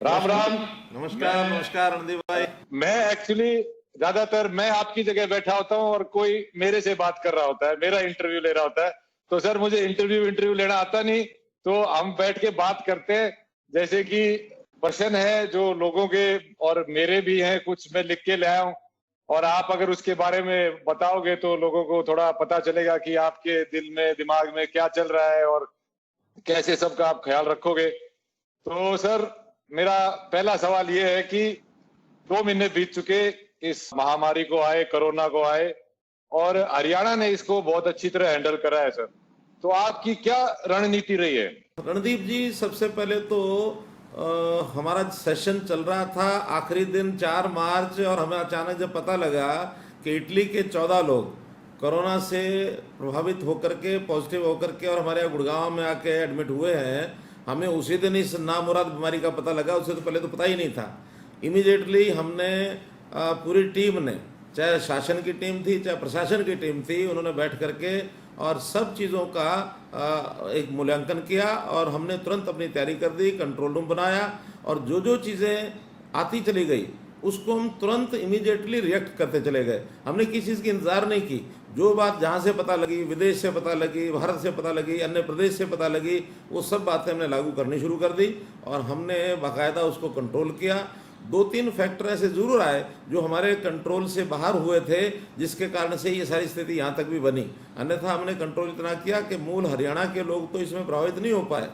राम राम। नमस्कार नमस्कार रणदीप भाई। मैं एक्चुअली ज्यादातर मैं आपकी जगह बैठा होता हूँ और कोई मेरे से बात कर रहा होता है, मेरा इंटरव्यू ले रहा होता है। तो सर मुझे इंटरव्यू लेना आता नहीं, तो हम बैठ के बात करते हैं। जैसे कि प्रश्न है जो लोगों के और मेरे भी हैं, कुछ मैं लिख के ले आया हूँ, और आप अगर उसके बारे में बताओगे तो लोगों को थोड़ा पता चलेगा कि आपके दिल में दिमाग में क्या चल रहा है और कैसे सबका आप ख्याल रखोगे। तो सर मेरा पहला सवाल ये है कि 2 महीने बीत चुके इस महामारी को आए, कोरोना को आए, और हरियाणा ने इसको बहुत अच्छी तरह हैंडल करा है सर। तो आपकी क्या रणनीति रही है? रणदीप जी, सबसे पहले तो हमारा सेशन चल रहा था आखिरी दिन 4 मार्च, और हमें अचानक जब पता लगा कि इटली के 14 लोग कोरोना से प्रभावित होकर के पॉजिटिव होकर के और हमारे यहाँ गुड़गांव में आके एडमिट हुए हैं, हमें उसी दिन इस नामुराद बीमारी का पता लगा। उससे तो पहले तो पता ही नहीं था। इमीडिएटली हमने पूरी टीम ने, चाहे शासन की टीम थी चाहे प्रशासन की टीम थी, उन्होंने बैठ करके और सब चीज़ों का एक मूल्यांकन किया, और हमने तुरंत अपनी तैयारी कर दी, कंट्रोल रूम बनाया, और जो जो चीज़ें आती चली गई उसको हम तुरंत इमीडिएटली रिएक्ट करते चले गए। हमने किसी चीज़ की इंतज़ार नहीं की। जो बात जहाँ से पता लगी, विदेश से पता लगी, भारत से पता लगी, अन्य प्रदेश से पता लगी, वो सब बातें हमने लागू करनी शुरू कर दी, और हमने बाकायदा उसको कंट्रोल किया। 2-3 फैक्टर ऐसे ज़रूर आए जो हमारे कंट्रोल से बाहर हुए थे, जिसके कारण से ये सारी स्थिति यहाँ तक भी बनी। अन्यथा हमने कंट्रोल इतना किया कि मूल हरियाणा के लोग तो इसमें प्रभावित नहीं हो पाए।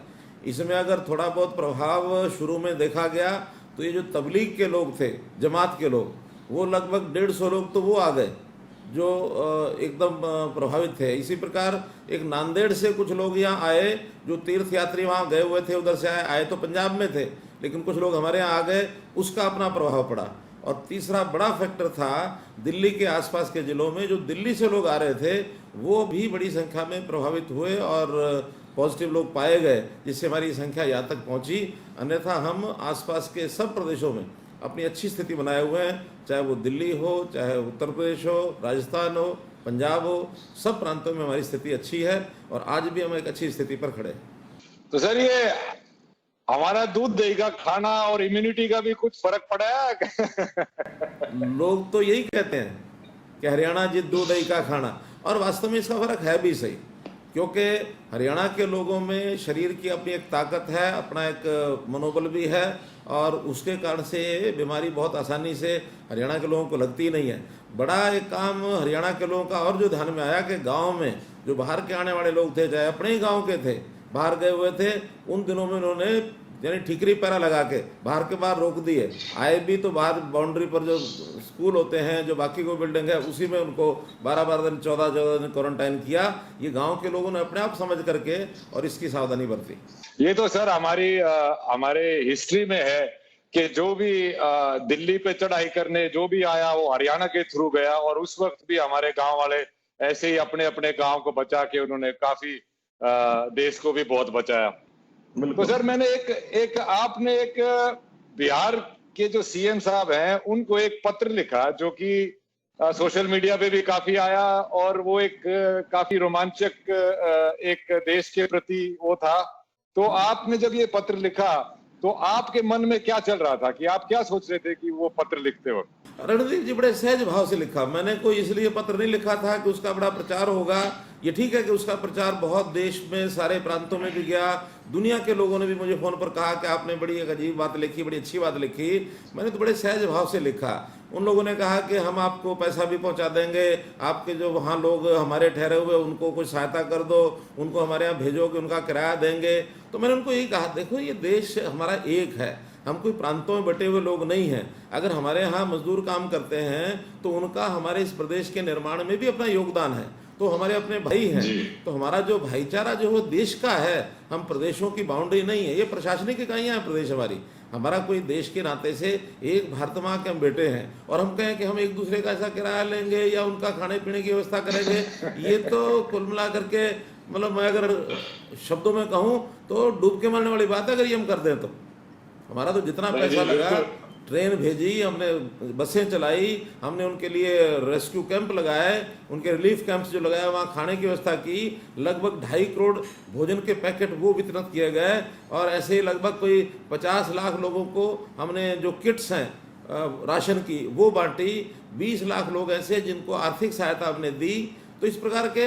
इसमें अगर थोड़ा बहुत प्रभाव शुरू में देखा गया तो ये जो तबलीग के लोग थे, जमात के लोग, वो लगभग 150 लोग तो वो आ गए जो एकदम प्रभावित थे। इसी प्रकार एक नांदेड़ से कुछ लोग यहाँ आए जो तीर्थ यात्री वहाँ गए हुए थे, उधर से आए तो पंजाब में थे, लेकिन कुछ लोग हमारे यहाँ आ गए, उसका अपना प्रभाव पड़ा। और तीसरा बड़ा फैक्टर था दिल्ली के आसपास के ज़िलों में, जो दिल्ली से लोग आ रहे थे वो भी बड़ी संख्या में प्रभावित हुए और पॉजिटिव लोग पाए गए, जिससे हमारी संख्या यहाँ तक पहुँची। अन्यथा हम आसपास के सब प्रदेशों में अपनी अच्छी स्थिति बनाए हुए हैं, चाहे वो दिल्ली हो, चाहे उत्तर प्रदेश हो, राजस्थान हो, पंजाब हो, सब प्रांतों में हमारी स्थिति अच्छी है, और आज भी हम एक अच्छी स्थिति पर खड़े हैं। तो सर ये हमारा दूध दही का खाना और इम्यूनिटी का भी कुछ फर्क पड़ा है? लोग तो यही कहते हैं कि हरियाणा जित दूध दही का खाना, और वास्तव में इसका फर्क है भी सही, क्योंकि हरियाणा के लोगों में शरीर की अपनी एक ताकत है, अपना एक मनोबल भी है, और उसके कारण से बीमारी बहुत आसानी से हरियाणा के लोगों को लगती नहीं है। बड़ा एक काम हरियाणा के लोगों का और जो ध्यान में आया कि गांव में जो बाहर के आने वाले लोग थे, चाहे अपने ही गांव के थे, बाहर गए हुए थे, उन दिनों में उन्होंने यानी ठीकरी पैरा लगा के बाहर के बाहर रोक दिए। आए भी तो बाहर बाउंड्री पर जो स्कूल होते हैं, जो बाकी कोई बिल्डिंग है, उसी में उनको 12-12 दिन 14-14 दिन क्वारंटाइन किया। ये गांव के लोगों ने अपने आप समझ करके और इसकी सावधानी बरती। ये तो सर हमारे हिस्ट्री में है कि जो भी दिल्ली पे चढ़ाई करने जो भी आया वो हरियाणा के थ्रू गया, और उस वक्त भी हमारे गांव वाले ऐसे ही अपने अपने गांव को बचा के उन्होंने काफी देश को भी बहुत बचाया। तो सर मैंने आपने एक बिहार के जो सीएम साहब हैं उनको एक पत्र लिखा जो कि सोशल मीडिया पे भी काफी आया, और वो एक काफी रोमांचक एक देश के प्रति वो था। तो आपने जब ये पत्र लिखा तो आपके मन में क्या चल रहा था, कि आप क्या सोच रहे थे कि वो पत्र लिखते वक्त? रणदीप जी, बड़े सहज भाव से लिखा। मैंने कोई इसलिए पत्र नहीं लिखा था कि उसका बड़ा प्रचार होगा। ये ठीक है कि उसका प्रचार बहुत देश में सारे प्रांतों में भी गया, दुनिया के लोगों ने भी मुझे फ़ोन पर कहा कि आपने बड़ी एक अजीब बात लिखी, बड़ी अच्छी बात लिखी। मैंने तो बड़े सहज भाव से लिखा। उन लोगों ने कहा कि हम आपको पैसा भी पहुंचा देंगे, आपके जो वहाँ लोग हमारे ठहरे हुए उनको कुछ सहायता कर दो, उनको हमारे यहाँ भेजो कि उनका किराया देंगे। तो मैंने उनको यही कहा, देखो ये देश हमारा एक है, हम कोई प्रांतों में बटे हुए लोग नहीं हैं। अगर हमारे यहाँ मजदूर काम करते हैं तो उनका हमारे इस प्रदेश के निर्माण में भी अपना योगदान है, तो हमारे अपने भाई हैं। तो हमारा जो भाईचारा जो वो देश का है, हम प्रदेशों की बाउंड्री नहीं है। ये प्रशासनिक इकाइयाँ हैं प्रदेश हमारा कोई देश के नाते से एक भारत माँ के हम बेटे हैं, और हम कहें कि हम एक दूसरे का ऐसा किराया लेंगे या उनका खाने पीने की व्यवस्था करेंगे, ये तो कुल मिला करके मतलब मैं अगर शब्दों में कहूँ तो डूब के मरने वाली बात है। अगर ये हम कर दें तो हमारा तो जितना पैसा लगा ट्रेन भेजी, हमने बसें चलाई, हमने उनके लिए रेस्क्यू कैंप लगाए, उनके रिलीफ कैंप्स जो लगाए, वहाँ खाने की व्यवस्था की। लगभग 2.5 करोड़ भोजन के पैकेट वो वितरित किए गए। और ऐसे ही लगभग कोई 50 लाख लोगों को हमने जो किट्स हैं राशन की वो बांटी। 20 लाख लोग ऐसे जिनको आर्थिक सहायता हमने दी। तो इस प्रकार के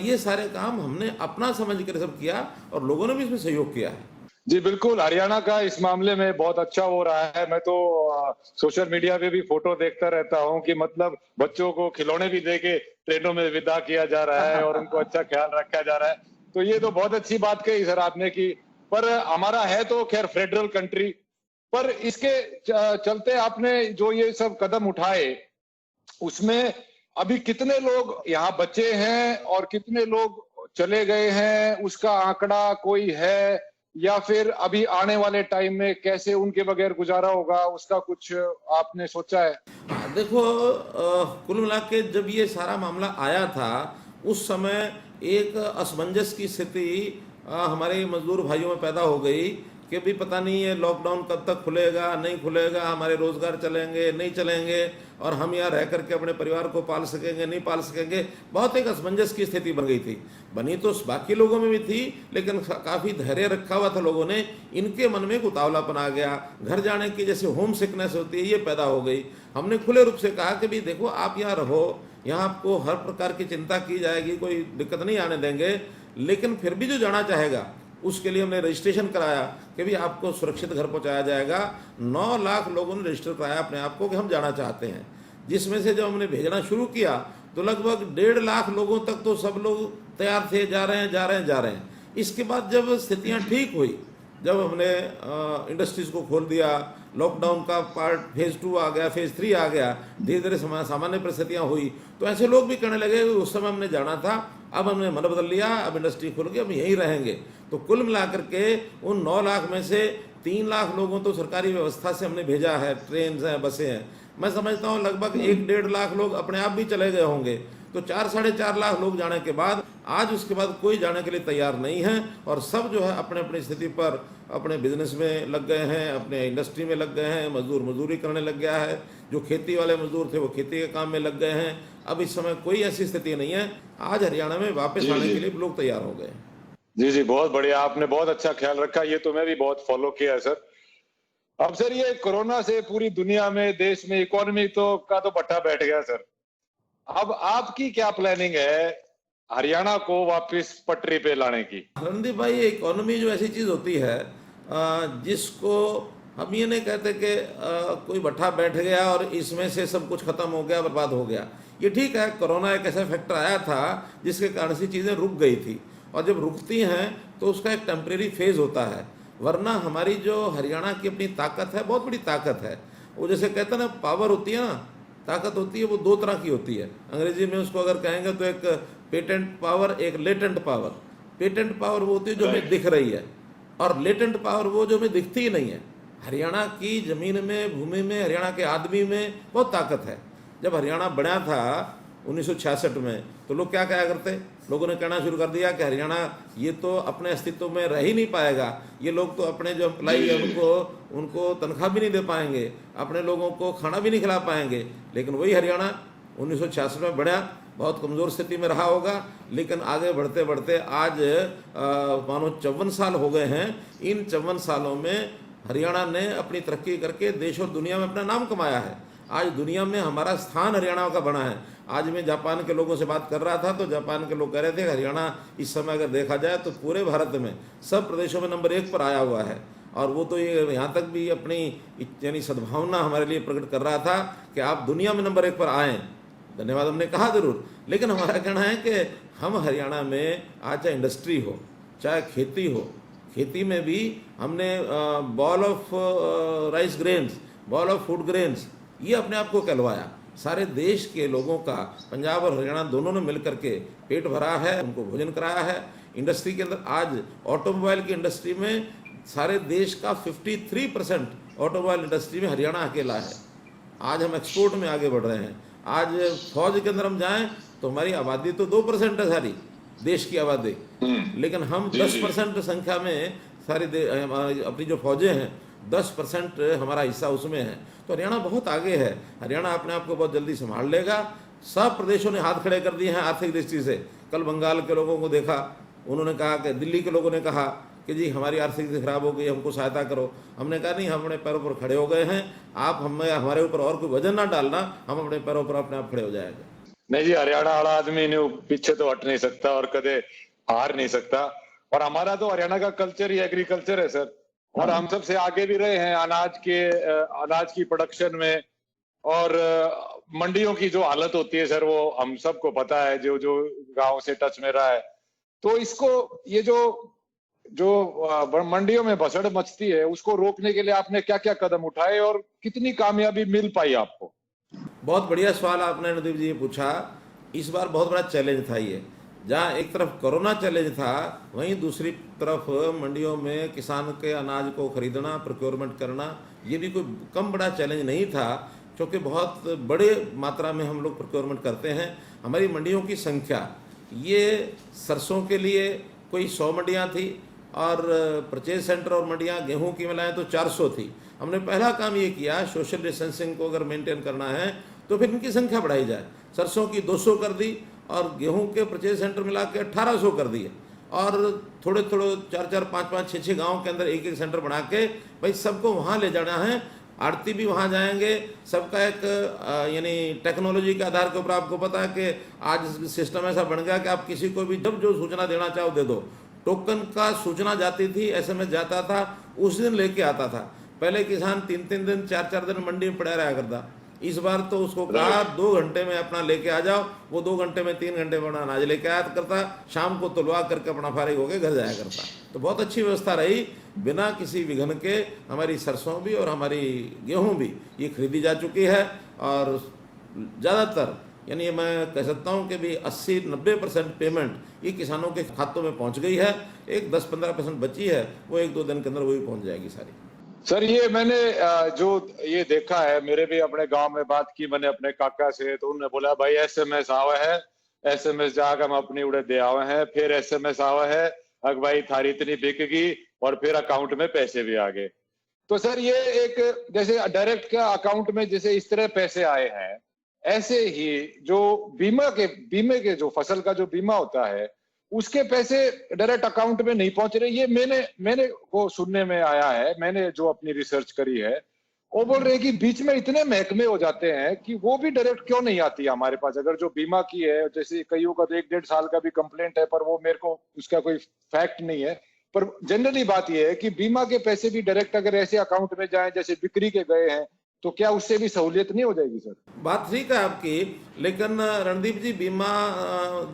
ये सारे काम हमने अपना समझ कर सब किया और लोगों ने भी इसमें सहयोग किया है। जी बिल्कुल, हरियाणा का इस मामले में बहुत अच्छा हो रहा है। मैं तो सोशल मीडिया पे भी फोटो देखता रहता हूँ कि मतलब बच्चों को खिलौने भी देके ट्रेनों में विदा किया जा रहा है और उनको अच्छा ख्याल रखा जा रहा है। तो ये तो बहुत अच्छी बात कही सर आपने की। पर हमारा है तो खैर फेडरल कंट्री, पर इसके चलते आपने जो ये सब कदम उठाए उसमें अभी कितने लोग यहाँ बचे हैं और कितने लोग चले गए हैं, उसका आंकड़ा कोई है? या फिर अभी आने वाले टाइम में कैसे उनके बगैर गुजारा होगा, उसका कुछ आपने सोचा है? देखो, कुल मिला के जब ये सारा मामला आया था उस समय एक असमंजस की स्थिति हमारे मजदूर भाइयों में पैदा हो गई कि भी पता नहीं है लॉकडाउन कब तक खुलेगा, नहीं खुलेगा, हमारे रोजगार चलेंगे नहीं चलेंगे, और हम यहाँ रह करके अपने परिवार को पाल सकेंगे नहीं पाल सकेंगे। बहुत एक असमंजस की स्थिति बन गई थी। बनी तो बाकी लोगों में भी थी, लेकिन काफ़ी धैर्य रखा हुआ था लोगों ने। इनके मन में एक उतावलापन आ गया, घर जाने की जैसे होम सिकनेस होती है ये पैदा हो गई। हमने खुले रूप से कहा कि भाई देखो, आप यहाँ रहो, यहाँ आपको हर प्रकार की चिंता की जाएगी, कोई दिक्कत नहीं आने देंगे, लेकिन फिर भी जो जाना चाहेगा उसके लिए हमने रजिस्ट्रेशन कराया कि भी आपको सुरक्षित घर पहुंचाया जाएगा। 9 लाख लोगों ने रजिस्टर कराया अपने आप को कि हम जाना चाहते हैं, जिसमें से जब हमने भेजना शुरू किया तो लगभग 1.5 लाख लोगों तक तो सब लोग तैयार थे, जा रहे हैं। इसके बाद जब स्थितियां ठीक हुई, जब हमने इंडस्ट्रीज को खोल दिया, लॉकडाउन का पार्ट फेज़ 2 आ गया, फेज़ 3 आ गया, धीरे धीरे सामान्य परिस्थितियां हुई, तो ऐसे लोग भी कहने लगे उस समय हमने जाना था, अब हमने मन बदल लिया, अब इंडस्ट्री खुल गई, अब यहीं रहेंगे। तो कुल मिलाकर के उन 9 लाख में से 3 लाख लोगों तो सरकारी व्यवस्था से हमने भेजा है, ट्रेन हैं, बसें हैं। मैं समझता हूँ लगभग 1-1.5 लाख लोग अपने आप भी चले गए होंगे। तो 4-4.5 लाख लोग जाने के बाद आज उसके बाद कोई जाने के लिए तैयार नहीं है, और सब जो है अपने अपनी स्थिति पर अपने बिजनेस में लग गए हैं, अपने इंडस्ट्री में लग गए हैं, मजदूर मजदूरी करने लग गया है, जो खेती वाले मजदूर थे वो खेती के काम में लग गए हैं। अब इस समय कोई ऐसी स्थिति नहीं है, आज हरियाणा में वापस आने के लिए लोग तैयार हो गए। जी जी, बहुत बढ़िया, आपने बहुत अच्छा ख्याल रखा। ये तो मैं भी बहुत फॉलो किया है सर। अब सर ये कोरोना से पूरी दुनिया में, देश में इकोनॉमी का तो पट्टा बैठ गया सर। अब आपकी क्या प्लानिंग है हरियाणा को वापस पटरी पे लाने की? रणदीप भाई, इकोनॉमी जो ऐसी चीज़ होती है जिसको हम ये नहीं कहते कि कोई भट्ठा बैठ गया और इसमें से सब कुछ खत्म हो गया, बर्बाद हो गया। ये ठीक है, कोरोना एक ऐसा फैक्टर आया था जिसके कारण से चीज़ें रुक गई थी, और जब रुकती हैं तो उसका एक टेम्परेरी फेज़ होता है। वरना हमारी जो हरियाणा की अपनी ताकत है, बहुत बड़ी ताकत है। वो जैसे कहते हैं ना, पावर होती है ना, ताकत होती है, वो 2 तरह की होती है। अंग्रेजी में उसको अगर कहेंगे तो एक पेटेंट पावर, एक लेटेंट पावर। पेटेंट पावर वो होती है जो हमें दिख रही है, और लेटेंट पावर वो जो हमें दिखती ही नहीं है। हरियाणा की ज़मीन में, भूमि में, हरियाणा के आदमी में बहुत ताकत है। जब हरियाणा बना था 1966 में, तो लोग क्या कहा करते, लोगों ने कहना शुरू कर दिया कि हरियाणा ये तो अपने अस्तित्व में रह ही नहीं पाएगा, ये लोग तो अपने जो एम्प्लाई है उनको तनख्वाह भी नहीं दे पाएंगे, अपने लोगों को खाना भी नहीं खिला पाएंगे। लेकिन वही हरियाणा 1966 में बढ़ा, बहुत कमज़ोर स्थिति में रहा होगा, लेकिन आगे बढ़ते बढ़ते आज मानो 54 साल हो गए हैं। इन 54 सालों में हरियाणा ने अपनी तरक्की करके देश और दुनिया में अपना नाम कमाया है। आज दुनिया में हमारा स्थान हरियाणा का बना है। आज मैं जापान के लोगों से बात कर रहा था, तो जापान के लोग कह रहे थे कि हरियाणा इस समय अगर देखा जाए तो पूरे भारत में सब प्रदेशों में नंबर 1 पर आया हुआ है। और वो तो ये यहाँ तक भी अपनी यानी सद्भावना हमारे लिए प्रकट कर रहा था कि आप दुनिया में नंबर 1 पर आएँ। धन्यवाद हमने कहा ज़रूर, लेकिन हमारा कहना है कि हम हरियाणा में आज चाहे इंडस्ट्री हो, चाहे खेती हो, खेती में भी हमने ball of rice grains, ball of food grains, ये अपने आप को कहलवाया। सारे देश के लोगों का, पंजाब और हरियाणा दोनों ने मिलकर के पेट भरा है, उनको भोजन कराया है। इंडस्ट्री के अंदर आज ऑटोमोबाइल की इंडस्ट्री में सारे देश का 53% ऑटोमोबाइल इंडस्ट्री में हरियाणा अकेला है। आज हम एक्सपोर्ट में आगे बढ़ रहे हैं। आज फौज के अंदर हम जाएं तो हमारी आबादी तो 2% है सारी देश की आबादी, लेकिन हम 10% संख्या में सारी अपनी जो फौजें हैं 10% हमारा हिस्सा उसमें है। तो हरियाणा बहुत आगे है, हरियाणा अपने आप को बहुत जल्दी संभाल लेगा। सब प्रदेशों ने हाथ खड़े कर दिए हैं आर्थिक दृष्टि से। कल बंगाल के लोगों को देखा, उन्होंने कहा कि दिल्ली के लोगों ने कहा कि जी हमारी आर्थिक स्थिति खराब हो गई, हमको सहायता करो। हमने कहा नहीं, हम अपने पैरों पर खड़े हो गए हैं, आप हमें हमारे ऊपर और कोई वजन ना डालना, हम अपने पैरों पर अपने आप खड़े हो जाएंगे। नहीं जी, हरियाणा वाला आदमी ने पीछे तो हट नहीं सकता और कदे हार नहीं सकता। और हमारा तो हरियाणा का कल्चर ही एग्रीकल्चर है सर, और हम सबसे आगे भी रहे हैं अनाज की प्रोडक्शन में। और मंडियों की जो हालत होती है सर, वो हम सबको पता है, जो जो गांव से टच में रहा है। तो इसको, ये जो जो मंडियों में भसड़ मचती है, उसको रोकने के लिए आपने क्या क्या कदम उठाए और कितनी कामयाबी मिल पाई आपको? बहुत बढ़िया सवाल आपने नदीप जी पूछा। इस बार बहुत बड़ा चैलेंज था ये। जहाँ एक तरफ कोरोना चैलेंज था, वहीं दूसरी तरफ मंडियों में किसान के अनाज को खरीदना, प्रोक्योरमेंट करना, ये भी कोई कम बड़ा चैलेंज नहीं था, क्योंकि बहुत बड़े मात्रा में हम लोग प्रोक्योरमेंट करते हैं। हमारी मंडियों की संख्या, ये सरसों के लिए कोई 100 मंडियाँ थी, और परचेज सेंटर और मंडियाँ गेहूं की मिलाएं तो 400 थी। हमने पहला काम ये किया, सोशल डिस्टेंसिंग को अगर मेंटेन करना है तो फिर इनकी संख्या बढ़ाई जाए। सरसों की 200 कर दी, और गेहूं के परचेज सेंटर मिला के 1800 कर दिए, और थोड़े थोड़े 4-4, 5-5, 6-6 गाँव के अंदर एक एक सेंटर बना के भाई सबको वहाँ ले जाना है। आड़ती भी वहाँ जाएंगे, सबका एक यानी टेक्नोलॉजी के आधार के ऊपर, आपको पता है कि आज सिस्टम ऐसा बन गया कि आप किसी को भी जब जो सूचना देना चाहो दे दो। टोकन का सूचना जाती थी, एसएमएस जाता था, उस दिन लेके आता था। पहले किसान 3-3 दिन 4-4 दिन मंडी में पड़ा रहा करता। इस बार तो उसको कहा 2 घंटे में अपना लेके आ जाओ, वो 2 घंटे में 3 घंटे में अपना अनाज लेके आया करता, शाम को तुलवा करके अपना फारिग होकर घर जाया करता। तो बहुत अच्छी व्यवस्था रही, बिना किसी विघ्न के हमारी सरसों भी और हमारी गेहूं भी ये खरीदी जा चुकी है। और ज़्यादातर, यानी मैं कह सकता हूँ कि भी 80-90% पेमेंट ये किसानों के खातों में पहुँच गई है। एक 10-15% बची है, वो 1-2 दिन के अंदर वो भी पहुँच जाएगी सारी। सर, ये मैंने जो ये देखा है, मेरे भी अपने गांव में बात की मैंने अपने काका से, तो उन्होंने बोला भाई एसएमएस आवा है, एसएमएस जाकर हम अपनी उड़े दे आवे हैं, फिर एसएमएस आवा है अग भाई थारी इतनी बिकेगी, और फिर अकाउंट में पैसे भी आ गए। तो सर, ये एक जैसे डायरेक्ट का अकाउंट में जैसे इस तरह पैसे आए हैं, ऐसे ही जो बीमे के जो फसल का जो बीमा होता है, उसके पैसे डायरेक्ट अकाउंट में नहीं पहुंच रहे। ये मैंने वो सुनने में आया है, मैंने जो अपनी रिसर्च करी है, वो बोल रहे हैं कि बीच में इतने महकमे हो जाते हैं कि वो भी डायरेक्ट क्यों नहीं आती है हमारे पास। अगर जो बीमा की है, जैसे कईयों का तो 1-1.5 साल का भी कंप्लेंट है, पर वो मेरे को उसका कोई फैक्ट नहीं है। पर जनरली बात यह है कि बीमा के पैसे भी डायरेक्ट अगर ऐसे अकाउंट में जाए जैसे बिक्री के गए हैं, तो क्या उससे भी सहूलियत नहीं हो जाएगी सर? बात ठीक है आपकी, लेकिन रणदीप जी, बीमा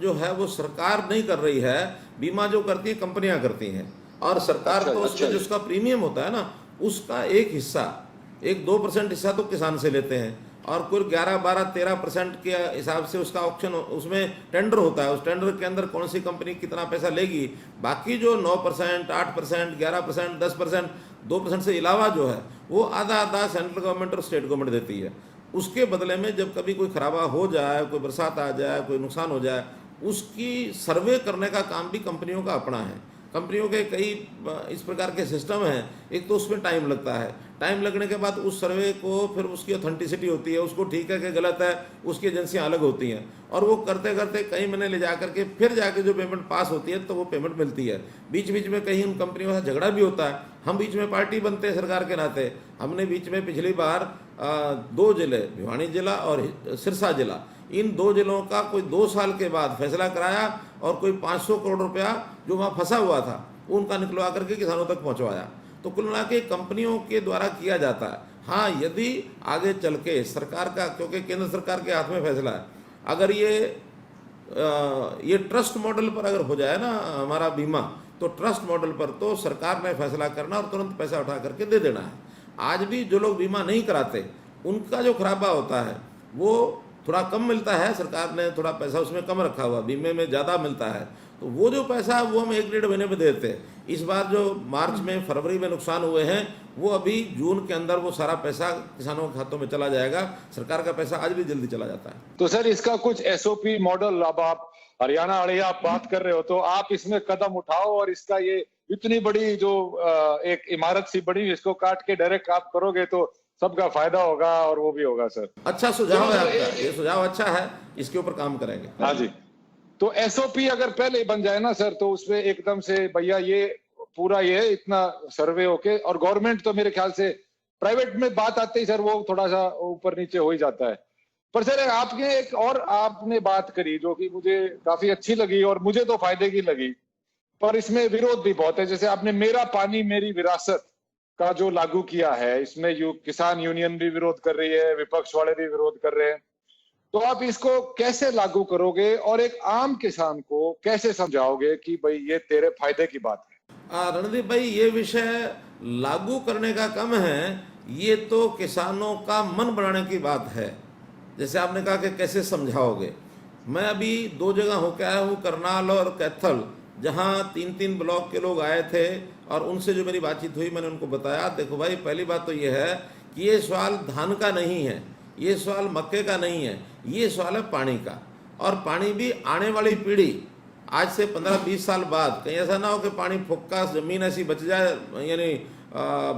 जो है वो सरकार नहीं कर रही है। बीमा जो करती है कंपनियां करती हैं, और सरकार तो उसका जो उसका प्रीमियम होता है ना, उसका एक हिस्सा, 1-2% हिस्सा तो किसान से लेते हैं, और कुल 11-12-13% के हिसाब से उसका ऑप्शन, उसमें टेंडर होता है। उस टेंडर के अंदर कौन सी कंपनी कितना पैसा लेगी, बाकी जो 9%, 8%, 11%, 10%, 2% से अलावा जो है वो आधा सेंट्रल गवर्नमेंट और स्टेट गवर्नमेंट देती है। उसके बदले में जब कभी कोई खराबा हो जाए, कोई बरसात आ जाए, कोई नुकसान हो जाए, उसकी सर्वे करने का काम भी कंपनियों का अपना है। कंपनियों के कई इस प्रकार के सिस्टम हैं। एक तो उसमें टाइम लगता है, टाइम लगने के बाद उस सर्वे को फिर उसकी ऑथेंटिसिटी होती है, उसको ठीक है कि गलत है, उसकी एजेंसियां अलग होती हैं, और वो करते करते कई महीने ले जा करके फिर जाके जो पेमेंट पास होती है तो वो पेमेंट मिलती है। बीच बीच में कहीं उन कंपनियों से झगड़ा भी होता है, हम बीच में पार्टी बनते हैं सरकार के नाते। हमने बीच में पिछली बार 2 जिले, भिवानी जिला और सिरसा जिला, इन 2 जिलों का कोई 2 साल के बाद फैसला कराया, और कोई 500 करोड़ रुपया जो वहाँ फंसा हुआ था उनका निकलवा करके किसानों तक पहुँचवाया। तो कुल मिला के कंपनियों के द्वारा किया जाता है। हाँ, यदि आगे चल के सरकार का, क्योंकि केंद्र सरकार के हाथ में फैसला है, अगर ये ट्रस्ट मॉडल पर अगर हो जाए ना हमारा बीमा, तो ट्रस्ट मॉडल पर तो सरकार ने फैसला करना और तुरंत पैसा उठा करके दे देना है। आज भी जो लोग बीमा नहीं कराते, उनका जो खराबा होता है वो थोड़ा कम मिलता है। सरकार ने थोड़ा पैसा उसमें कम रखा हुआ, बीमे में ज़्यादा मिलता है, तो वो जो पैसा वो हम 1-1.5 महीने में देते हैं। इस बार जो मार्च में, फरवरी में नुकसान हुए हैं, वो अभी जून के अंदर वो सारा पैसा किसानों के खातों में चला जाएगा। सरकार का पैसा आज भी जल्दी चला जाता है। तो सर, इसका कुछ एसओपी मॉडल, अब आप हरियाणा वाले आप बात कर रहे हो, तो आप इसमें कदम उठाओ और इसका ये इतनी बड़ी जो एक इमारत सी बनी, इसको काट के डायरेक्ट आप करोगे तो सबका फायदा होगा और वो भी होगा सर। अच्छा सुझाव है आपका, ये सुझाव अच्छा है, इसके ऊपर काम करेंगे। हाँ जी। तो एसओपी अगर पहले ही बन जाए ना सर, तो उसमें एकदम से भैया ये पूरा ये इतना सर्वे होके, और गवर्नमेंट तो मेरे ख्याल से, प्राइवेट में बात आते ही सर वो थोड़ा सा ऊपर नीचे हो ही जाता है। पर सर आपने एक और आपने बात करी जो कि मुझे काफी अच्छी लगी और मुझे तो फायदे की लगी, पर इसमें विरोध भी बहुत है। जैसे आपने मेरा पानी मेरी विरासत का जो लागू किया है, इसमें किसान यूनियन भी विरोध कर रही है, विपक्ष वाले भी विरोध कर रहे हैं। तो आप इसको कैसे लागू करोगे और एक आम किसान को कैसे समझाओगे कि भाई ये तेरे फायदे की बात है? रणदीप भाई, ये विषय लागू करने का कम है, ये तो किसानों का मन बनाने की बात है। जैसे आपने कहा कि कैसे समझाओगे, मैं अभी 2 जगह होकर आया हूँ, करनाल और कैथल, जहाँ 3-3 ब्लॉक के लोग आए थे और उनसे जो मेरी बातचीत हुई, मैंने उनको बताया, देखो भाई पहली बात तो ये है कि ये सवाल धान का नहीं है, ये सवाल मक्के का नहीं है, ये सवाल है पानी का। और पानी भी आने वाली पीढ़ी, आज से 15-20 साल बाद कहीं ऐसा ना हो कि पानी फुक्का ज़मीन ऐसी बच जाए, यानी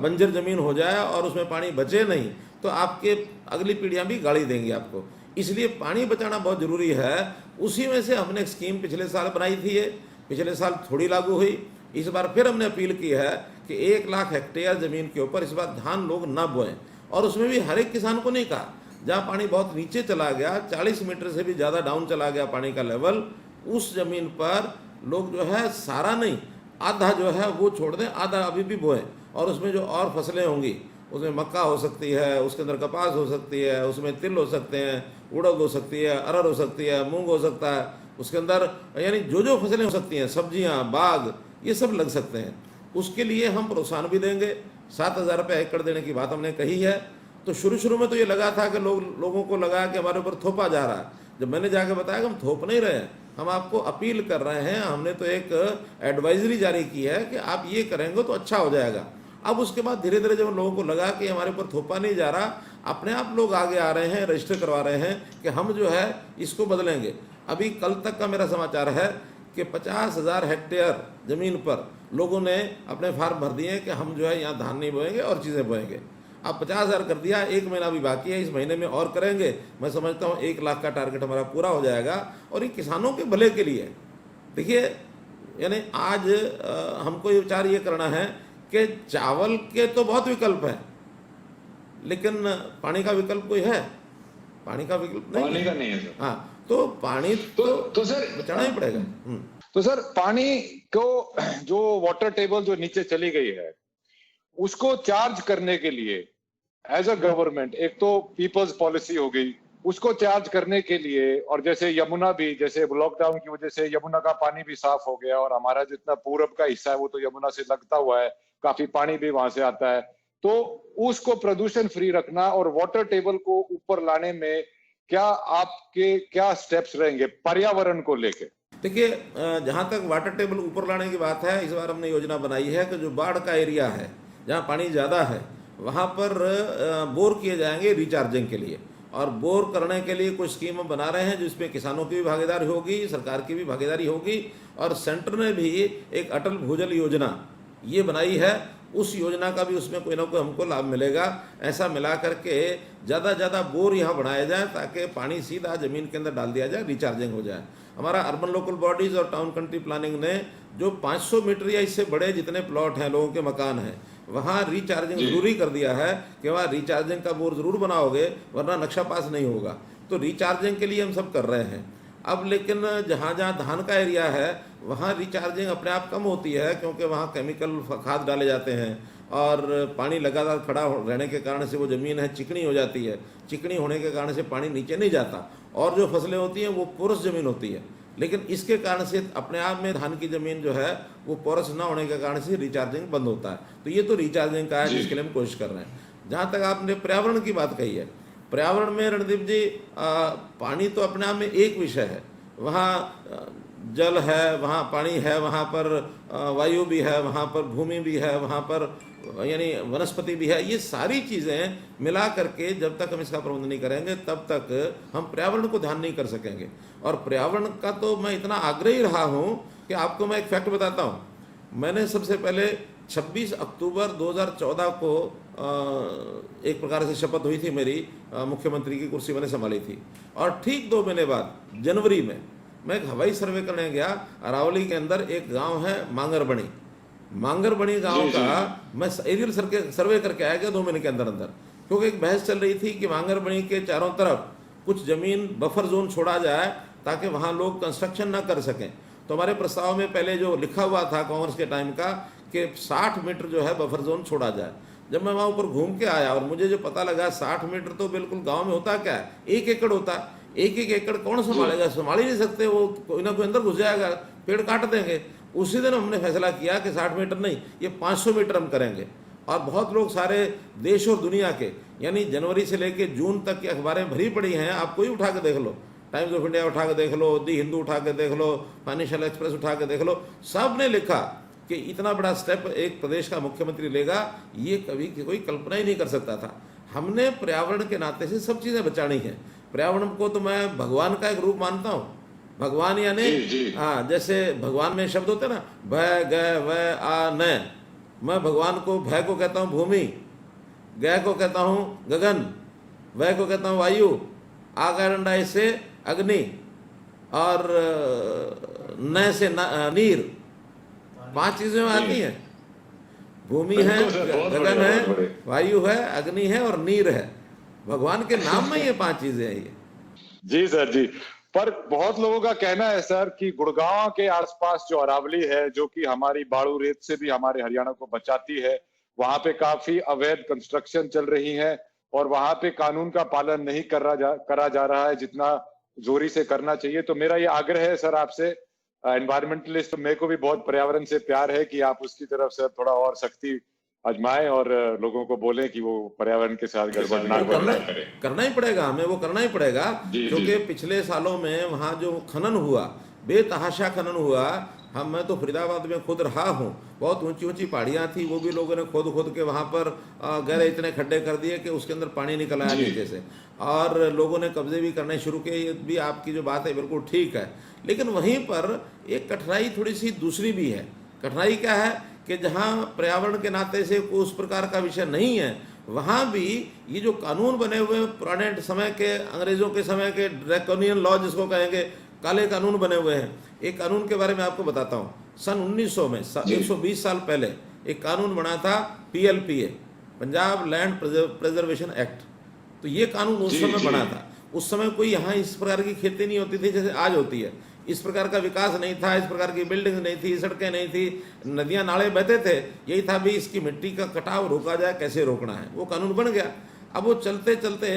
बंजर ज़मीन हो जाए और उसमें पानी बचे नहीं, तो आपके अगली पीढ़ियां भी गाली देंगी आपको। इसलिए पानी बचाना बहुत ज़रूरी है। उसी में से हमने एक स्कीम पिछले साल बनाई थी, ये पिछले साल थोड़ी लागू हुई, इस बार फिर हमने अपील की है कि 1 लाख हेक्टेयर ज़मीन के ऊपर इस बार धान लोग ना बोएं। और उसमें भी हर एक किसान को नहीं कहा, जहाँ पानी बहुत नीचे चला गया, 40 मीटर से भी ज़्यादा डाउन चला गया पानी का लेवल, उस ज़मीन पर लोग जो है सारा नहीं, आधा जो है वो छोड़ दें, आधा अभी भी बोएं। और उसमें जो और फसलें होंगी, उसमें मक्का हो सकती है, उसके अंदर कपास हो सकती है, उसमें तिल हो सकते हैं, उड़द हो सकती है, अरहर हो सकती है, मूंग हो सकता है, उसके अंदर यानी जो फसलें हो सकती हैं, सब्जियां, बाग, ये सब लग सकते हैं। उसके लिए हम प्रोत्साहन भी देंगे। 7,000 रुपये एकड़ देने की बात हमने कही है। तो शुरू में तो ये लगा था कि लोगों को लगा कि हमारे ऊपर थोपा जा रहा है। जब मैंने जाकर बताया कि हम थोप नहीं रहे हैं, हम आपको अपील कर रहे हैं, हमने तो एक एडवाइजरी जारी की है कि आप ये करेंगे तो अच्छा हो जाएगा। अब उसके बाद धीरे धीरे जब लोगों को लगा कि हमारे ऊपर थोपा नहीं जा रहा, अपने आप लोग आगे आ रहे हैं, रजिस्टर करवा रहे हैं कि हम जो है इसको बदलेंगे। अभी कल तक का मेरा समाचार है कि 50,000 हेक्टेयर ज़मीन पर लोगों ने अपने फार्म भर दिए कि हम जो है यहाँ धान नहीं बोएंगे और चीज़ें बोएंगे। अब 50,000 कर दिया, 1 महीना भी बाकी है, इस महीने में और करेंगे। मैं समझता हूँ 1 लाख का टारगेट हमारा पूरा हो जाएगा और ये किसानों के भले के लिए। देखिए, यानी आज हमको ये विचार ये करना है कि चावल के तो बहुत विकल्प हैं, लेकिन पानी का विकल्प कोई है? पानी का विकल्प नहीं, पानी का नहीं है सर। हाँ, तो पानी तो सर बचाना ही पड़ेगा। तो सर पानी को जो वाटर टेबल जो नीचे चली गई है, उसको चार्ज करने के लिए एज अ गवर्नमेंट, एक तो पीपल्स पॉलिसी हो गई, उसको चार्ज करने के लिए, और जैसे यमुना भी, जैसे लॉकडाउन की वजह से यमुना का पानी भी साफ हो गया और हमारा जितना पूरब का हिस्सा है वो तो यमुना से लगता हुआ है, काफी पानी भी वहां से आता है, तो उसको प्रदूषण फ्री रखना और वाटर टेबल को ऊपर लाने में क्या स्टेप्स रहेंगे पर्यावरण को लेके? देखिए, जहाँ तक वाटर टेबल ऊपर लाने की बात है, इस बार हमने योजना बनाई है कि जो बाढ़ का एरिया है, जहाँ पानी ज़्यादा है, वहाँ पर बोर किए जाएंगे रिचार्जिंग के लिए। और बोर करने के लिए कुछ स्कीम हम बना रहे हैं जिसमें किसानों की भी भागीदारी होगी, सरकार की भी भागीदारी होगी, और सेंटर ने भी एक अटल भूजल योजना ये बनाई है। उस योजना का भी उसमें कोई ना कोई हमको लाभ मिलेगा। ऐसा मिला करके ज़्यादा बोर यहाँ बनाया जाए ताकि पानी सीधा ज़मीन के अंदर डाल दिया जाए, रिचार्जिंग हो जाए। हमारा अर्बन लोकल बॉडीज़ और टाउन कंट्री प्लानिंग ने जो 500 मीटर या इससे बड़े जितने प्लॉट हैं, लोगों के मकान हैं, वहाँ रिचार्जिंग जरूरी कर दिया है कि वहाँ रिचार्जिंग का बोर ज़रूर बनाओगे, वरना नक्शा पास नहीं होगा। तो रिचार्जिंग के लिए हम सब कर रहे हैं। अब लेकिन जहाँ जहाँ धान का एरिया है वहाँ रिचार्जिंग अपने आप कम होती है, क्योंकि वहाँ केमिकल खाद डाले जाते हैं और पानी लगातार खड़ा रहने के कारण से वो ज़मीन है चिकनी हो जाती है। चिकनी होने के कारण से पानी नीचे नहीं जाता, और जो फसलें होती हैं वो पोरस ज़मीन होती है। लेकिन इसके कारण से अपने आप में धान की ज़मीन जो है वो पोरस ना होने के कारण से रिचार्जिंग बंद होता है। तो ये तो रिचार्जिंग का है जिसके लिए हम कोशिश कर रहे हैं। जहाँ तक आपने पर्यावरण की बात कही है, पर्यावरण में रणदीप जी, पानी तो अपने आप में एक विषय है। वहाँ जल है, वहाँ पानी है, वहाँ पर वायु भी है, वहाँ पर भूमि भी है, वहाँ पर यानी वनस्पति भी है। ये सारी चीज़ें मिला करके जब तक हम इसका प्रबंध नहीं करेंगे तब तक हम पर्यावरण को ध्यान नहीं कर सकेंगे। और पर्यावरण का तो मैं इतना आग्रही रहा हूँ कि आपको मैं एक फैक्ट बताता हूँ। मैंने सबसे पहले 26 अक्टूबर 2014 को एक प्रकार से शपथ हुई थी मेरी, मुख्यमंत्री की कुर्सी मैंने संभाली थी, और ठीक 2 महीने बाद जनवरी में मैं एक हवाई सर्वे करने गया। अरावली के अंदर एक गांव है मांगरबणी, मांगरबणी गांव का मैं एरियल सर्वे करके आया गया 2 महीने के अंदर अंदर, क्योंकि एक बहस चल रही थी कि मांगरबणी के चारों तरफ कुछ जमीन बफर जोन छोड़ा जाए ताकि वहाँ लोग कंस्ट्रक्शन ना कर सकें। तो हमारे प्रस्ताव में पहले जो लिखा हुआ था कांग्रेस के टाइम का कि 60 मीटर जो है बफर जोन छोड़ा जाए। जब मैं वहाँ ऊपर घूम के आया और मुझे जो पता लगा 60 मीटर तो बिल्कुल गांव में होता क्या है, 1 एकड़ होता है। 1 एकड़ कौन संभालेगा, संभाल ही नहीं सकते, वो कोई ना कोई अंदर घुस जाएगा, पेड़ काट देंगे। उसी दिन हमने फैसला किया कि 60 मीटर नहीं, ये 500 मीटर हम करेंगे। और बहुत लोग सारे देश और दुनिया के, यानी जनवरी से लेके जून तक की अखबारें भरी पड़ी हैं, आप कोई उठा के देख लो, टाइम्स ऑफ इंडिया उठा के देख लो, दी हिंदू उठा के देख लो, फाइनेंशियल एक्सप्रेस उठा के देख लो, सब ने लिखा कि इतना बड़ा स्टेप एक प्रदेश का मुख्यमंत्री लेगा, ये कभी कोई कल्पना ही नहीं कर सकता था। हमने पर्यावरण के नाते से सब चीज़ें बचानी है। पर्यावरण को तो मैं भगवान का एक रूप मानता हूँ। भगवान यानी हाँ, जैसे भगवान में शब्द होते हैं ना, भय ग वय आ न, मैं भगवान को भय को कहता हूँ भूमि, गय को कहता हूँ गगन, वय को कहता हूँ वायु, आकांडाई से अग्नि, और न से नीर। 5 चीजें आती हैं, भूमि है, गगन है, वायु है, अग्नि है और नीर है। भगवान के नाम में ये 5 चीजें हैं ये। जी सर जी। पर बहुत लोगों का कहना है सर कि गुड़गांव के आसपास जो अरावली है, जो कि हमारी बाड़ू रेत से भी हमारे हरियाणा को बचाती है, वहां पे काफी अवैध कंस्ट्रक्शन चल रही है और वहां पे कानून का पालन नहीं करा जा रहा है जितना जोरी से करना चाहिए। तो मेरा ये आग्रह है सर आपसे, एनवायरमेंटलिस्ट, मेरे को भी बहुत पर्यावरण से प्यार है, कि आप उसकी तरफ से थोड़ा और सख्ती आजमाएं और लोगों को बोलें कि वो पर्यावरण के साथ गड़बड़ ना करें। करना ही पड़ेगा हमें, वो करना ही पड़ेगा, क्योंकि पिछले सालों में वहाँ जो खनन हुआ, बेतहाशा खनन हुआ, मैं तो फरीदाबाद में खुद रहा हूँ, बहुत ऊंची ऊंची पहाड़ियाँ थी, वो भी लोगों ने खोद खोद के वहाँ पर गहरे इतने खड्डे कर दिए कि उसके अंदर पानी निकल आया नीचे से, और लोगों ने कब्जे भी करने शुरू किए। ये भी आपकी जो बात है बिल्कुल ठीक है, लेकिन वहीं पर एक कठिनाई थोड़ी सी दूसरी भी है। कठिनाई क्या है कि जहाँ पर्यावरण के नाते से कोई उस प्रकार का विषय नहीं है, वहाँ भी ये जो कानून बने हुए पुराने समय के, अंग्रेजों के समय के ड्रैकोनियन लॉ जिसको कहेंगे, काले कानून बने हुए हैं। एक कानून के बारे में आपको बताता हूँ। सन 1900 में 120 साल पहले एक कानून बना था, PLPA, Punjab land preservation act. तो ये कानून उस समय बना था। उस समय कोई यहाँ इस प्रकार की खेती नहीं होती थी जैसे आज होती है, इस प्रकार का विकास नहीं था, इस प्रकार की बिल्डिंग नहीं थी, सड़कें नहीं थी, नदियाँ नाले बहते थे। यही था भी इसकी मिट्टी का कटाव रोका जाए, कैसे रोकना है, वो कानून बन गया। अब वो चलते चलते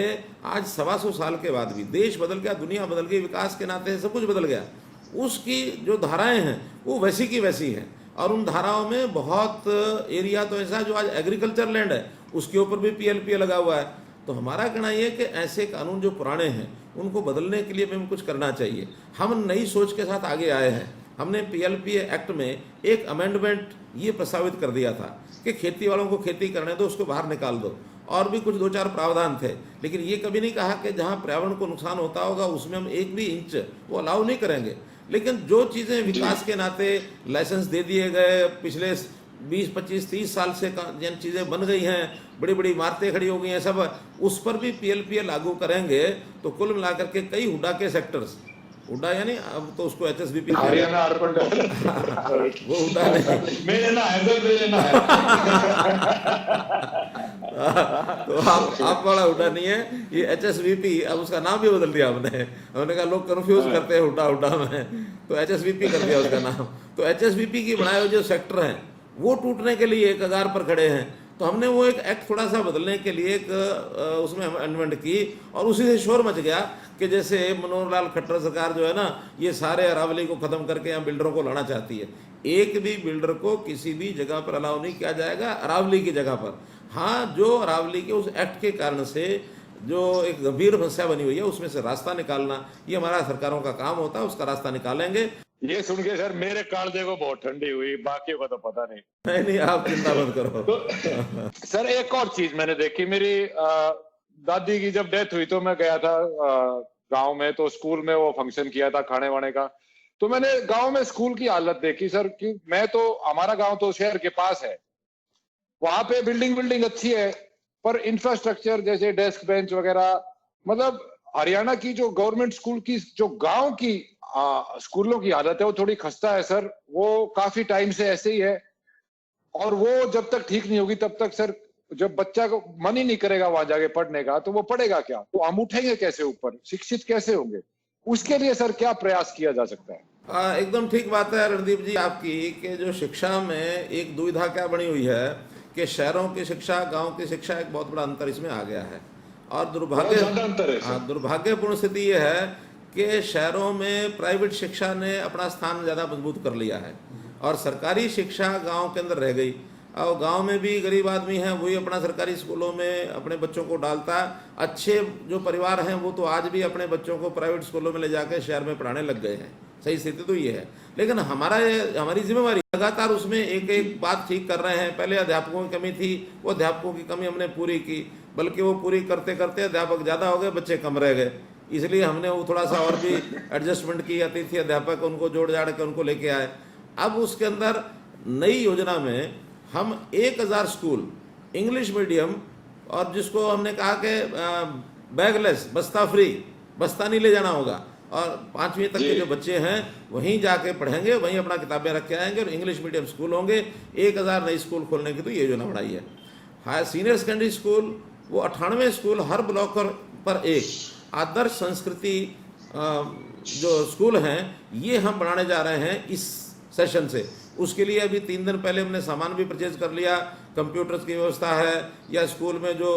आज 125 साल के बाद भी देश बदल गया, दुनिया बदल गई, विकास के नाते सब कुछ बदल गया। उसकी जो धाराएं हैं वो वैसी की वैसी हैं, और उन धाराओं में बहुत एरिया तो ऐसा जो आज एग्रीकल्चर लैंड है उसके ऊपर भी PLPA लगा हुआ है। तो हमारा कहना ये है कि ऐसे कानून जो पुराने हैं उनको बदलने के लिए हमें कुछ करना चाहिए। हम नई सोच के साथ आगे आए हैं। हमने PLPA एक्ट में एक अमेंडमेंट ये प्रस्तावित कर दिया था कि खेती वालों को खेती करने दो, उसको बाहर निकाल दो, और भी कुछ 2-4 प्रावधान थे। लेकिन ये कभी नहीं कहा कि जहाँ पर्यावरण को नुकसान होता होगा उसमें हम 1 भी इंच वो अलाउ नहीं करेंगे। लेकिन जो चीज़ें विकास के नाते लाइसेंस दे दिए गए, पिछले 20, 25, 30 साल से जिन चीज़ें बन गई हैं, बड़ी बड़ी इमारतें खड़ी हो गई हैं, सब उस पर भी PLPA लागू करेंगे तो कुल मिलाकर के कई हुडा के सेक्टर्स, हुडा यानी अब तो उसको HSBP हरियाणा अर्बन वो हुडा नहीं, मेरे ना है तो आप वाला हुडा नहीं है, ये HSBP, अब उसका नाम भी बदल दिया हमने कहा लोग कंफ्यूज करते हैं हुडा हुडा में, तो HSBP कर दिया उसका नाम। तो HSBP की बनाए हुए जो सेक्टर हैं वो टूटने के लिए कगार पर खड़े हैं। तो हमने वो एक एक्ट थोड़ा सा बदलने के लिए एक उसमें अमेंडमेंट की, और उसी से शोर मच गया कि जैसे मनोहर लाल खट्टर सरकार जो है ना, ये सारे अरावली को ख़त्म करके यहाँ बिल्डरों को लाना चाहती है। एक भी बिल्डर को किसी भी जगह पर अलाउ नहीं किया जाएगा अरावली की जगह पर। हाँ, जो अरावली के उस एक्ट के कारण से जो एक गंभीर समस्या बनी हुई है उसमें से रास्ता निकालना, ये हमारा सरकारों का काम होता है, उसका रास्ता निकालेंगे। ये सुन के सर मेरे कालजे को बहुत ठंडी हुई, बाकी को तो पता नहीं। नहीं, आप चिंता मत करो। तो सर एक और चीज मैंने देखी, मेरी दादी की जब डेथ हुई तो मैं गया था गांव में, तो स्कूल में वो फंक्शन किया था खाने वाने का। तो मैंने गांव में स्कूल की हालत देखी सर, कि मैं तो, हमारा गांव तो शहर के पास है, वहां पे बिल्डिंग अच्छी है, पर इंफ्रास्ट्रक्चर जैसे डेस्क बेंच वगैरह, मतलब हरियाणा की जो गवर्नमेंट स्कूल की, जो गांव की स्कूलों की हालत है, वो थोड़ी खस्ता है सर। वो काफी टाइम से ऐसे ही है, और वो जब तक ठीक नहीं होगी तब तक सर, जब बच्चा को मन ही नहीं करेगा वहां जाके पढ़ने का, तो वो पढ़ेगा क्या? तो हम उठेंगे कैसे ऊपर, शिक्षित कैसे होंगे? उसके लिए सर क्या प्रयास किया जा सकता है? एकदम ठीक बात है रणदीप जी आपकी, कि जो शिक्षा में एक दुविधा क्या बनी हुई है कि शहरों की शिक्षा, गांव की शिक्षा, एक बहुत बड़ा अंतर इसमें आ गया है। और बहुत ज्यादा अंतर है सर। दुर्भाग्यपूर्ण स्थिति यह है कि शहरों में प्राइवेट शिक्षा ने अपना स्थान ज़्यादा मजबूत कर लिया है और सरकारी शिक्षा गांव के अंदर रह गई। और गांव में भी गरीब आदमी है, वही अपना सरकारी स्कूलों में अपने बच्चों को डालता है। अच्छे जो परिवार हैं वो तो आज भी अपने बच्चों को प्राइवेट स्कूलों में ले जाकर शहर में पढ़ाने लग गए हैं। सही स्थिति तो ये है, लेकिन हमारी जिम्मेवारी लगातार उसमें एक एक बात ठीक कर रहे हैं। पहले अध्यापकों की कमी थी, वो अध्यापकों की कमी हमने पूरी की, बल्कि वो पूरी करते करते अध्यापक ज़्यादा हो गए, बच्चे कम रह गए। इसलिए हमने वो थोड़ा सा और भी एडजस्टमेंट की, अतिथि अध्यापक उनको जोड़ जाड़ के उनको लेके आए। अब उसके अंदर नई योजना में हम 1000 स्कूल इंग्लिश मीडियम, और जिसको हमने कहा कि बैगलेस, बस्ता फ्री, बस्ता नहीं ले जाना होगा, और 5वीं तक के जो बच्चे हैं वहीं जाके पढ़ेंगे, वहीं अपना किताबें रख के आएंगे, और इंग्लिश मीडियम स्कूल होंगे। 1000 नई स्कूल खोलने की तो ये योजना बनाई है। हाई सीनियर सेकेंडरी स्कूल वो 98 स्कूल, हर ब्लॉक पर एक आदर्श संस्कृति जो स्कूल हैं ये हम बनाने जा रहे हैं इस सेशन से। उसके लिए अभी 3 दिन पहले हमने सामान भी परचेज कर लिया, कंप्यूटर्स की व्यवस्था है, या स्कूल में जो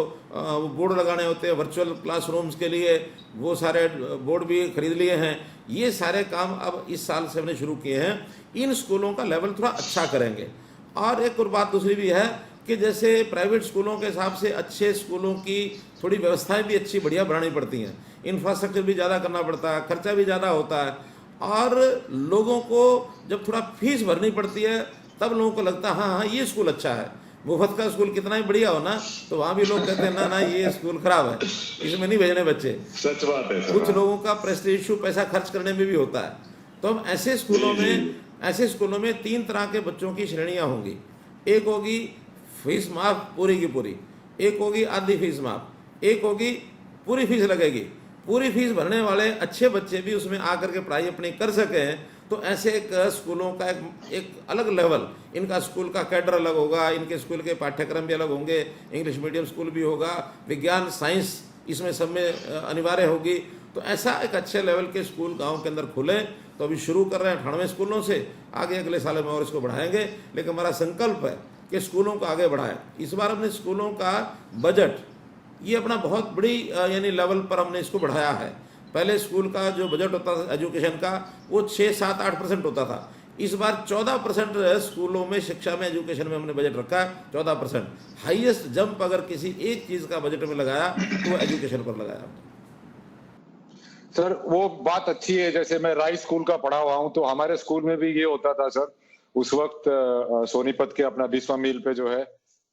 बोर्ड लगाने होते हैं वर्चुअल क्लासरूम्स के लिए, वो सारे बोर्ड भी खरीद लिए हैं। ये सारे काम अब इस साल से हमने शुरू किए हैं। इन स्कूलों का लेवल थोड़ा अच्छा करेंगे। और एक और बात दूसरी भी है कि जैसे प्राइवेट स्कूलों के हिसाब से अच्छे स्कूलों की थोड़ी व्यवस्थाएं भी अच्छी बढ़िया बनानी पड़ती हैं, इंफ्रास्ट्रक्चर भी ज़्यादा करना पड़ता है, खर्चा भी ज़्यादा होता है, और लोगों को जब थोड़ा फीस भरनी पड़ती है तब लोगों को लगता है हाँ हाँ ये स्कूल अच्छा है। मुफ्त का स्कूल कितना ही बढ़िया हो ना, तो वहाँ भी लोग कहते हैं ना ना ये स्कूल खराब है, इसमें नहीं भेजने बच्चे। सच बात है। कुछ लोगों का प्रेस्टीज इशू पैसा खर्च करने में भी होता है। तो हम ऐसे स्कूलों में 3 तरह के बच्चों की श्रेणियाँ होंगी। एक होगी फीस माफ पूरी की पूरी, एक होगी आधी फीस माफ, एक होगी पूरी फीस लगेगी। पूरी फीस भरने वाले अच्छे बच्चे भी उसमें आकर के पढ़ाई अपनी कर सकें, तो ऐसे एक स्कूलों का एक अलग लेवल, इनका स्कूल का कैडर अलग होगा, इनके स्कूल के पाठ्यक्रम भी अलग होंगे, इंग्लिश मीडियम स्कूल भी होगा, विज्ञान साइंस इसमें सब में अनिवार्य होगी। तो ऐसा एक अच्छे लेवल के स्कूल गांव के अंदर खुले। तो अभी शुरू कर रहे हैं 98 स्कूलों से, आगे अगले साल में और इसको बढ़ाएंगे। लेकिन हमारा संकल्प है कि स्कूलों को आगे बढ़ाएं। इस बार हमने स्कूलों का बजट ये अपना बहुत बड़ी यानी लेवल पर हमने इसको बढ़ाया है। पहले स्कूल का जो बजट होता था एजुकेशन का वो 6-7-8% होता था। इस बार 14% स्कूलों में शिक्षा में एजुकेशन में हमने बजट रखा है, 14%। हाईएस्ट जंप अगर किसी एक चीज़ का बजट में लगाया तो वो एजुकेशन पर लगाया। सर वो बात अच्छी है। जैसे मैं राय स्कूल का पढ़ा हुआ हूँ, तो हमारे स्कूल में भी ये होता था सर, उस वक्त सोनीपत के अपना 20वां मील पे जो है,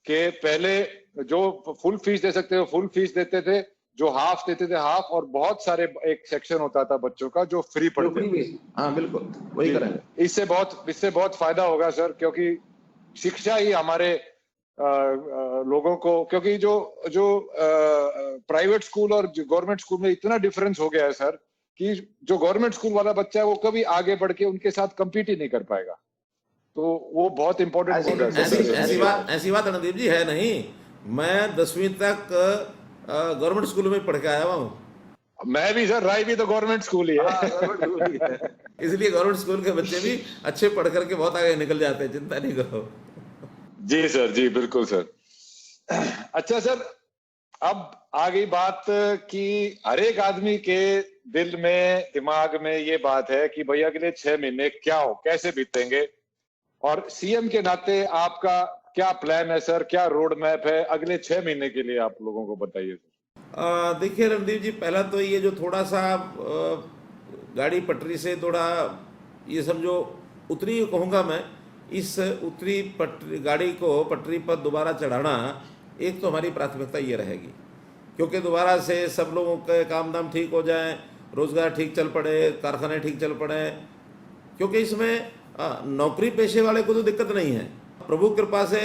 कि पहले जो फुल फीस दे सकते थे फुल फीस देते थे, जो हाफ देते थे हाफ, और बहुत सारे एक सेक्शन होता था बच्चों का जो फ्री पढ़ते थे। हाँ बिल्कुल वही करेंगे। इससे बहुत फायदा होगा सर, क्योंकि शिक्षा ही हमारे लोगों को, क्योंकि जो प्राइवेट स्कूल और गवर्नमेंट स्कूल में इतना डिफरेंस हो गया है सर, कि जो गवर्नमेंट स्कूल वाला बच्चा है वो कभी आगे बढ़ के उनके साथ compete ही नहीं कर पाएगा। तो वो बहुत इंपॉर्टेंट। ऐसी बात रणदीप जी है नहीं। मैं 10वीं तक गवर्नमेंट स्कूल में पढ़ के आया हुआ हूँ। मैं भी सर, राय भी तो गवर्नमेंट स्कूल ही है। इसलिए गवर्नमेंट स्कूल के बच्चे भी अच्छे पढ़ करके बहुत आगे निकल जाते हैं, चिंता नहीं करो। जी सर, जी बिल्कुल सर। अच्छा सर, अब आ गई बात कि हर एक आदमी के दिल में, दिमाग में ये बात है कि भैया अगले 6 महीने क्या हो, कैसे बीतेंगे, और सीएम के नाते आपका क्या प्लान है सर, क्या रोड मैप है अगले 6 महीने के लिए, आप लोगों को बताइए सर। देखिए रणदीप जी, पहला तो ये जो थोड़ा सा गाड़ी पटरी से थोड़ा ये समझो उतरी कहूँगा मैं, इस उतरी गाड़ी को पटरी पर दोबारा चढ़ाना एक तो हमारी प्राथमिकता ये रहेगी, क्योंकि दोबारा से सब लोगों के काम धाम ठीक हो जाएं, रोजगार ठीक चल पड़े, कारखाने ठीक चल पड़े, क्योंकि इसमें नौकरी पेशे वाले को तो दिक्कत नहीं है। प्रभु कृपा से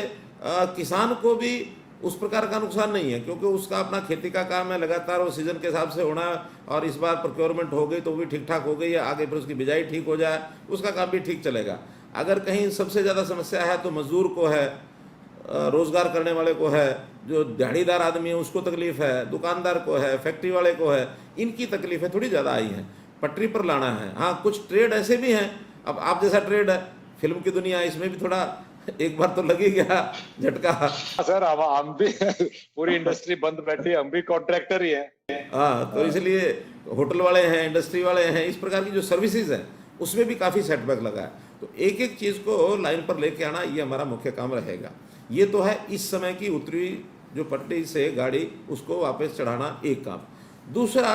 किसान को भी उस प्रकार का नुकसान नहीं है, क्योंकि उसका अपना खेती का काम है, लगातार वो सीजन के हिसाब से होना है, और इस बार प्रोक्योरमेंट हो गई तो वो भी ठीक ठाक हो गई है, आगे फिर उसकी बिजाई ठीक हो जाए, उसका काम भी ठीक चलेगा। अगर कहीं सबसे ज़्यादा समस्या है तो मजदूर को है, रोजगार करने वाले को है, जो दिहाड़ीदार आदमी है उसको तकलीफ है, दुकानदार को है, फैक्ट्री वाले को है, इनकी तकलीफें थोड़ी ज़्यादा आई हैं, पटरी पर लाना है। हाँ, कुछ ट्रेड ऐसे भी हैं, अब आप जैसा ट्रेड है, फिल्म की दुनिया, इसमें भी थोड़ा एक बार तो लगी गया झटका। सर हम भी पूरी इंडस्ट्री बंद बैठी है, हम भी कॉन्ट्रैक्टर ही हैं। हाँ, तो इसलिए होटल वाले हैं, इंडस्ट्री वाले हैं, इस प्रकार की जो सर्विसेज हैं उसमें भी काफ़ी सेटबैक लगा है। तो एक एक चीज़ को लाइन पर लेके आना, ये हमारा मुख्य काम रहेगा। ये तो है इस समय की उतरी जो पटरी से गाड़ी, उसको वापस चढ़ाना एक काम। दूसरा,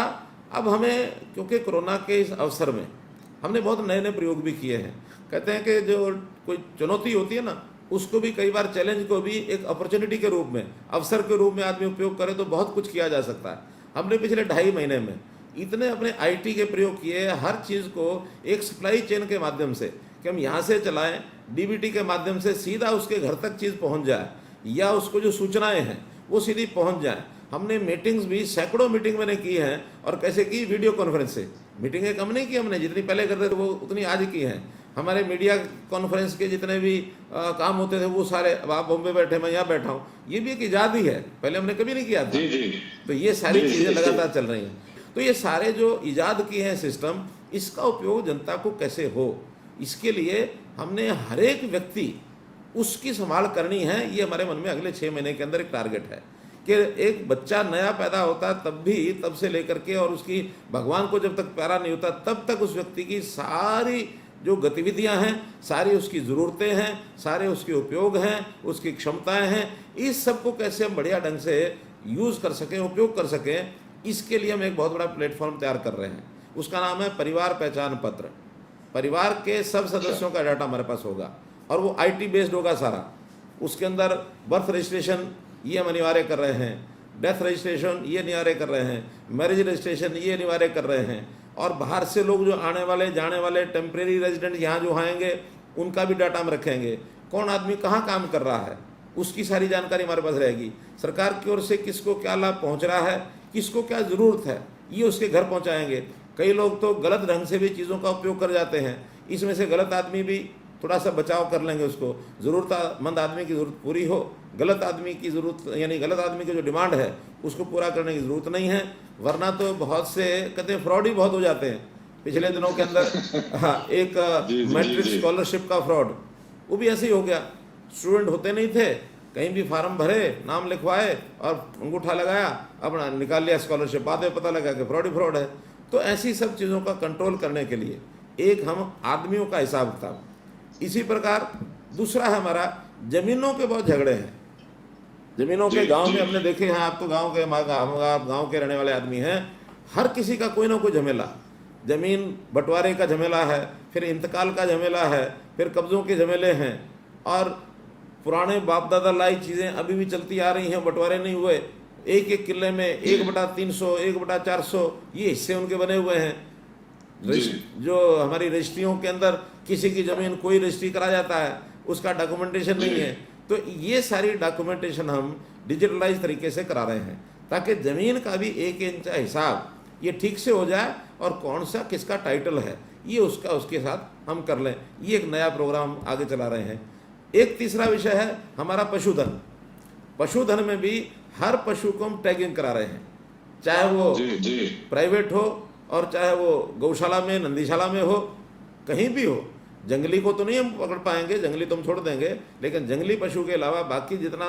अब हमें क्योंकि कोरोना के इस अवसर में हमने बहुत नए नए प्रयोग भी किए हैं। कहते हैं कि जो कोई चुनौती होती है ना, उसको भी कई बार, चैलेंज को भी एक अपॉर्चुनिटी के रूप में, अवसर के रूप में आदमी उपयोग करे तो बहुत कुछ किया जा सकता है। हमने पिछले 2.5 महीने में इतने अपने आईटी के प्रयोग किए, हर चीज़ को एक सप्लाई चेन के माध्यम से, कि हम यहाँ से चलाएं, डीबीटी के माध्यम से सीधा उसके घर तक चीज़ पहुँच जाए, या उसको जो सूचनाएँ हैं वो सीधी पहुँच जाए। हमने मीटिंग्स भी, सैकड़ों मीटिंग मैंने की हैं, और कैसे की, वीडियो कॉन्फ्रेंस से। मीटिंगें कम नहीं की हमने, जितनी पहले करते थे वो उतनी आज की हैं। हमारे मीडिया कॉन्फ्रेंस के जितने भी काम होते थे वो सारे, अब आप बॉम्बे बैठे, मैं यहाँ बैठा हूँ, ये भी एक ईजाद ही है, पहले हमने कभी नहीं किया था। जी जी। तो ये सारी चीज़ें लगातार चल रही हैं। तो ये सारे जो ईजाद किए हैं सिस्टम, इसका उपयोग जनता को कैसे हो, इसके लिए हमने हर एक व्यक्ति उसकी संभाल करनी है। ये हमारे मन में अगले 6 महीने के अंदर एक टारगेट है कि एक बच्चा नया पैदा होता है तब से लेकर के, और उसकी भगवान को जब तक प्यारा नहीं होता तब तक उस व्यक्ति की सारी जो गतिविधियां हैं, सारी उसकी ज़रूरतें हैं, सारे उसके उपयोग हैं, उसकी क्षमताएं हैं, इस सब को कैसे हम बढ़िया ढंग से यूज़ कर सकें, उपयोग कर सकें, इसके लिए हम एक बहुत बड़ा प्लेटफॉर्म तैयार कर रहे हैं। उसका नाम है परिवार पहचान पत्र। परिवार के सब सदस्यों का डाटा हमारे पास होगा, और वो IT बेस्ड होगा सारा। उसके अंदर बर्थ रजिस्ट्रेशन ये हम अनिवार्य कर रहे हैं, डेथ रजिस्ट्रेशन ये अनिवार्य कर रहे हैं, मैरिज रजिस्ट्रेशन ये अनिवार्य कर रहे हैं, और बाहर से लोग जो आने वाले जाने वाले टेम्परेरी रेजिडेंट यहाँ जो आएंगे उनका भी डाटा हम रखेंगे। कौन आदमी कहाँ काम कर रहा है उसकी सारी जानकारी हमारे पास रहेगी। सरकार की ओर से किसको क्या लाभ पहुँच रहा है, किसको क्या ज़रूरत है, ये उसके घर पहुँचाएंगे। कई लोग तो गलत ढंग से भी चीज़ों का उपयोग कर जाते हैं, इसमें से गलत आदमी भी थोड़ा सा बचाव कर लेंगे। उसको ज़रूरतमंद आदमी की ज़रूरत पूरी हो, गलत आदमी की ज़रूरत, यानी गलत आदमी की जो डिमांड है उसको पूरा करने की ज़रूरत नहीं है। वरना तो बहुत से कहते हैं फ्रॉड ही बहुत हो जाते हैं। पिछले दिनों के अंदर हाँ, एक मैट्रिक स्कॉलरशिप का फ्रॉड, वो भी ऐसे ही हो गया। स्टूडेंट होते नहीं थे, कहीं भी फार्म भरे, नाम लिखवाए और अंगूठा लगाया, अपना निकाल लिया स्कॉलरशिप, बाद में पता लगा कि फ्रॉड ही फ्रॉड है। तो ऐसी सब चीज़ों का कंट्रोल करने के लिए एक हम आदमियों का हिसाब किताब। इसी प्रकार दूसरा है हमारा, ज़मीनों के बहुत झगड़े हैं। ज़मीनों के गांव में हमने देखे हैं, आप तो गांव के, आप गांव के रहने वाले आदमी हैं, हर किसी का कोई ना कोई झमेला, ज़मीन बंटवारे का झमेला है, फिर इंतकाल का झमेला है, फिर कब्ज़ों के झमेले हैं, और पुराने बाप दादा लाई चीज़ें अभी भी चलती आ रही हैं, बंटवारे नहीं हुए। एक किले में 1/300, 1/400 ये हिस्से उनके बने हुए हैं। जो हमारी रजिस्ट्रियों के अंदर किसी की ज़मीन कोई रजिस्ट्री करा जाता है, उसका डॉक्यूमेंटेशन नहीं है। तो ये सारी डॉक्यूमेंटेशन हम डिजिटलाइज तरीके से करा रहे हैं, ताकि ज़मीन का भी एक इंच हिसाब ये ठीक से हो जाए, और कौन सा किसका टाइटल है ये उसके साथ हम कर लें। ये एक नया प्रोग्राम आगे चला रहे हैं। एक तीसरा विषय है हमारा पशुधन। पशुधन में भी हर पशु को हम टैगिंग करा रहे हैं, चाहे वो प्राइवेट हो और चाहे वो गौशाला में, नंदीशाला में हो, कहीं भी हो। जंगली को तो नहीं हम पकड़ पाएंगे, जंगली तो हम छोड़ देंगे, लेकिन जंगली पशु के अलावा बाकी जितना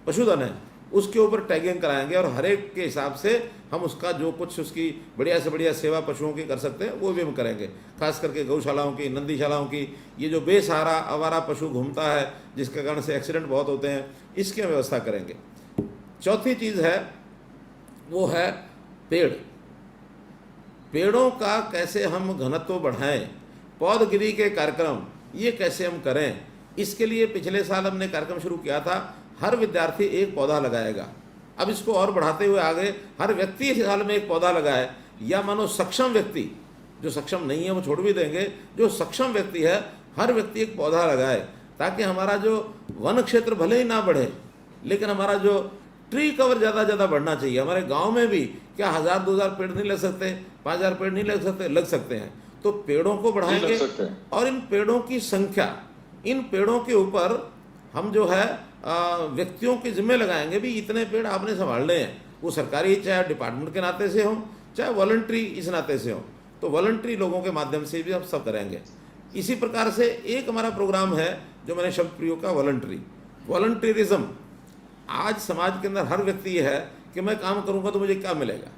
पशुधन है उसके ऊपर टैगिंग कराएंगे, और हर एक के हिसाब से हम उसका जो कुछ उसकी बढ़िया से बढ़िया सेवा पशुओं की कर सकते हैं वो भी हम करेंगे। खास करके गौशालाओं की, नंदीशालाओं की, ये जो बेसहारा आवारा पशु घूमता है जिसके कारण से एक्सीडेंट बहुत होते हैं, इसकी हम व्यवस्था करेंगे। चौथी चीज़ है वो है पेड़। पेड़ों का कैसे हम घनत्व बढ़ाएं, पौधगिरी के कार्यक्रम ये कैसे हम करें, इसके लिए पिछले साल हमने कार्यक्रम शुरू किया था, हर विद्यार्थी एक पौधा लगाएगा। अब इसको और बढ़ाते हुए आगे हर व्यक्ति इस साल में एक पौधा लगाए, या मानो सक्षम व्यक्ति जो सक्षम नहीं है वो छोड़ भी देंगे। जो सक्षम व्यक्ति है, हर व्यक्ति एक पौधा लगाए, ताकि हमारा जो वन क्षेत्र भले ही ना बढ़े, लेकिन हमारा जो ट्री कवर ज़्यादा बढ़ना चाहिए। हमारे गांव में भी क्या 1000-2000 पेड़ नहीं लग सकते, 5000 पेड़ नहीं लग सकते हैं। तो पेड़ों को बढ़ाएंगे, और इन पेड़ों की संख्या, इन पेड़ों के ऊपर हम जो है व्यक्तियों के जिम्मे लगाएंगे भी, इतने पेड़ आपने संभालने हैं। वो सरकारी चाहे डिपार्टमेंट के नाते से हो, चाहे वॉलंटरी इस नाते से हो, तो वॉलंटरी लोगों के माध्यम से भी हम सब करेंगे। इसी प्रकार से एक हमारा प्रोग्राम है जो मैंने शब्द प्रयोग का, वॉलंटरिज्म। आज समाज के अंदर हर व्यक्ति ये है कि मैं काम करूंगा तो मुझे क्या मिलेगा,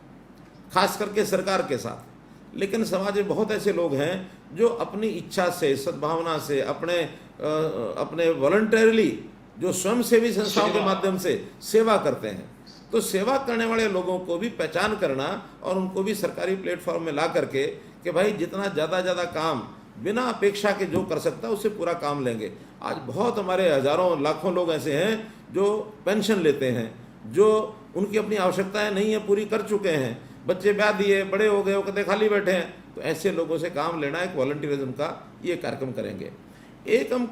खास करके सरकार के साथ। लेकिन समाज में बहुत ऐसे लोग हैं जो अपनी इच्छा से, सद्भावना से, अपने वॉलंटरली जो स्वयंसेवी संस्थाओं के माध्यम से सेवा करते हैं। तो सेवा करने वाले लोगों को भी पहचान करना और उनको भी सरकारी प्लेटफॉर्म में ला करके कि भाई जितना ज़्यादा काम बिना अपेक्षा के जो कर सकता है उससे पूरा काम लेंगे। आज बहुत हमारे हजारों लाखों लोग ऐसे हैं जो पेंशन लेते हैं, जो उनकी अपनी आवश्यकताएं नहीं है पूरी कर चुके हैं, बच्चे ब्याह दिए, बड़े हो गए, वो कहते खाली बैठे हैं। तो ऐसे लोगों से काम लेना, एक वॉलंटियरिज्म का ये कार्यक्रम करेंगे। एक हम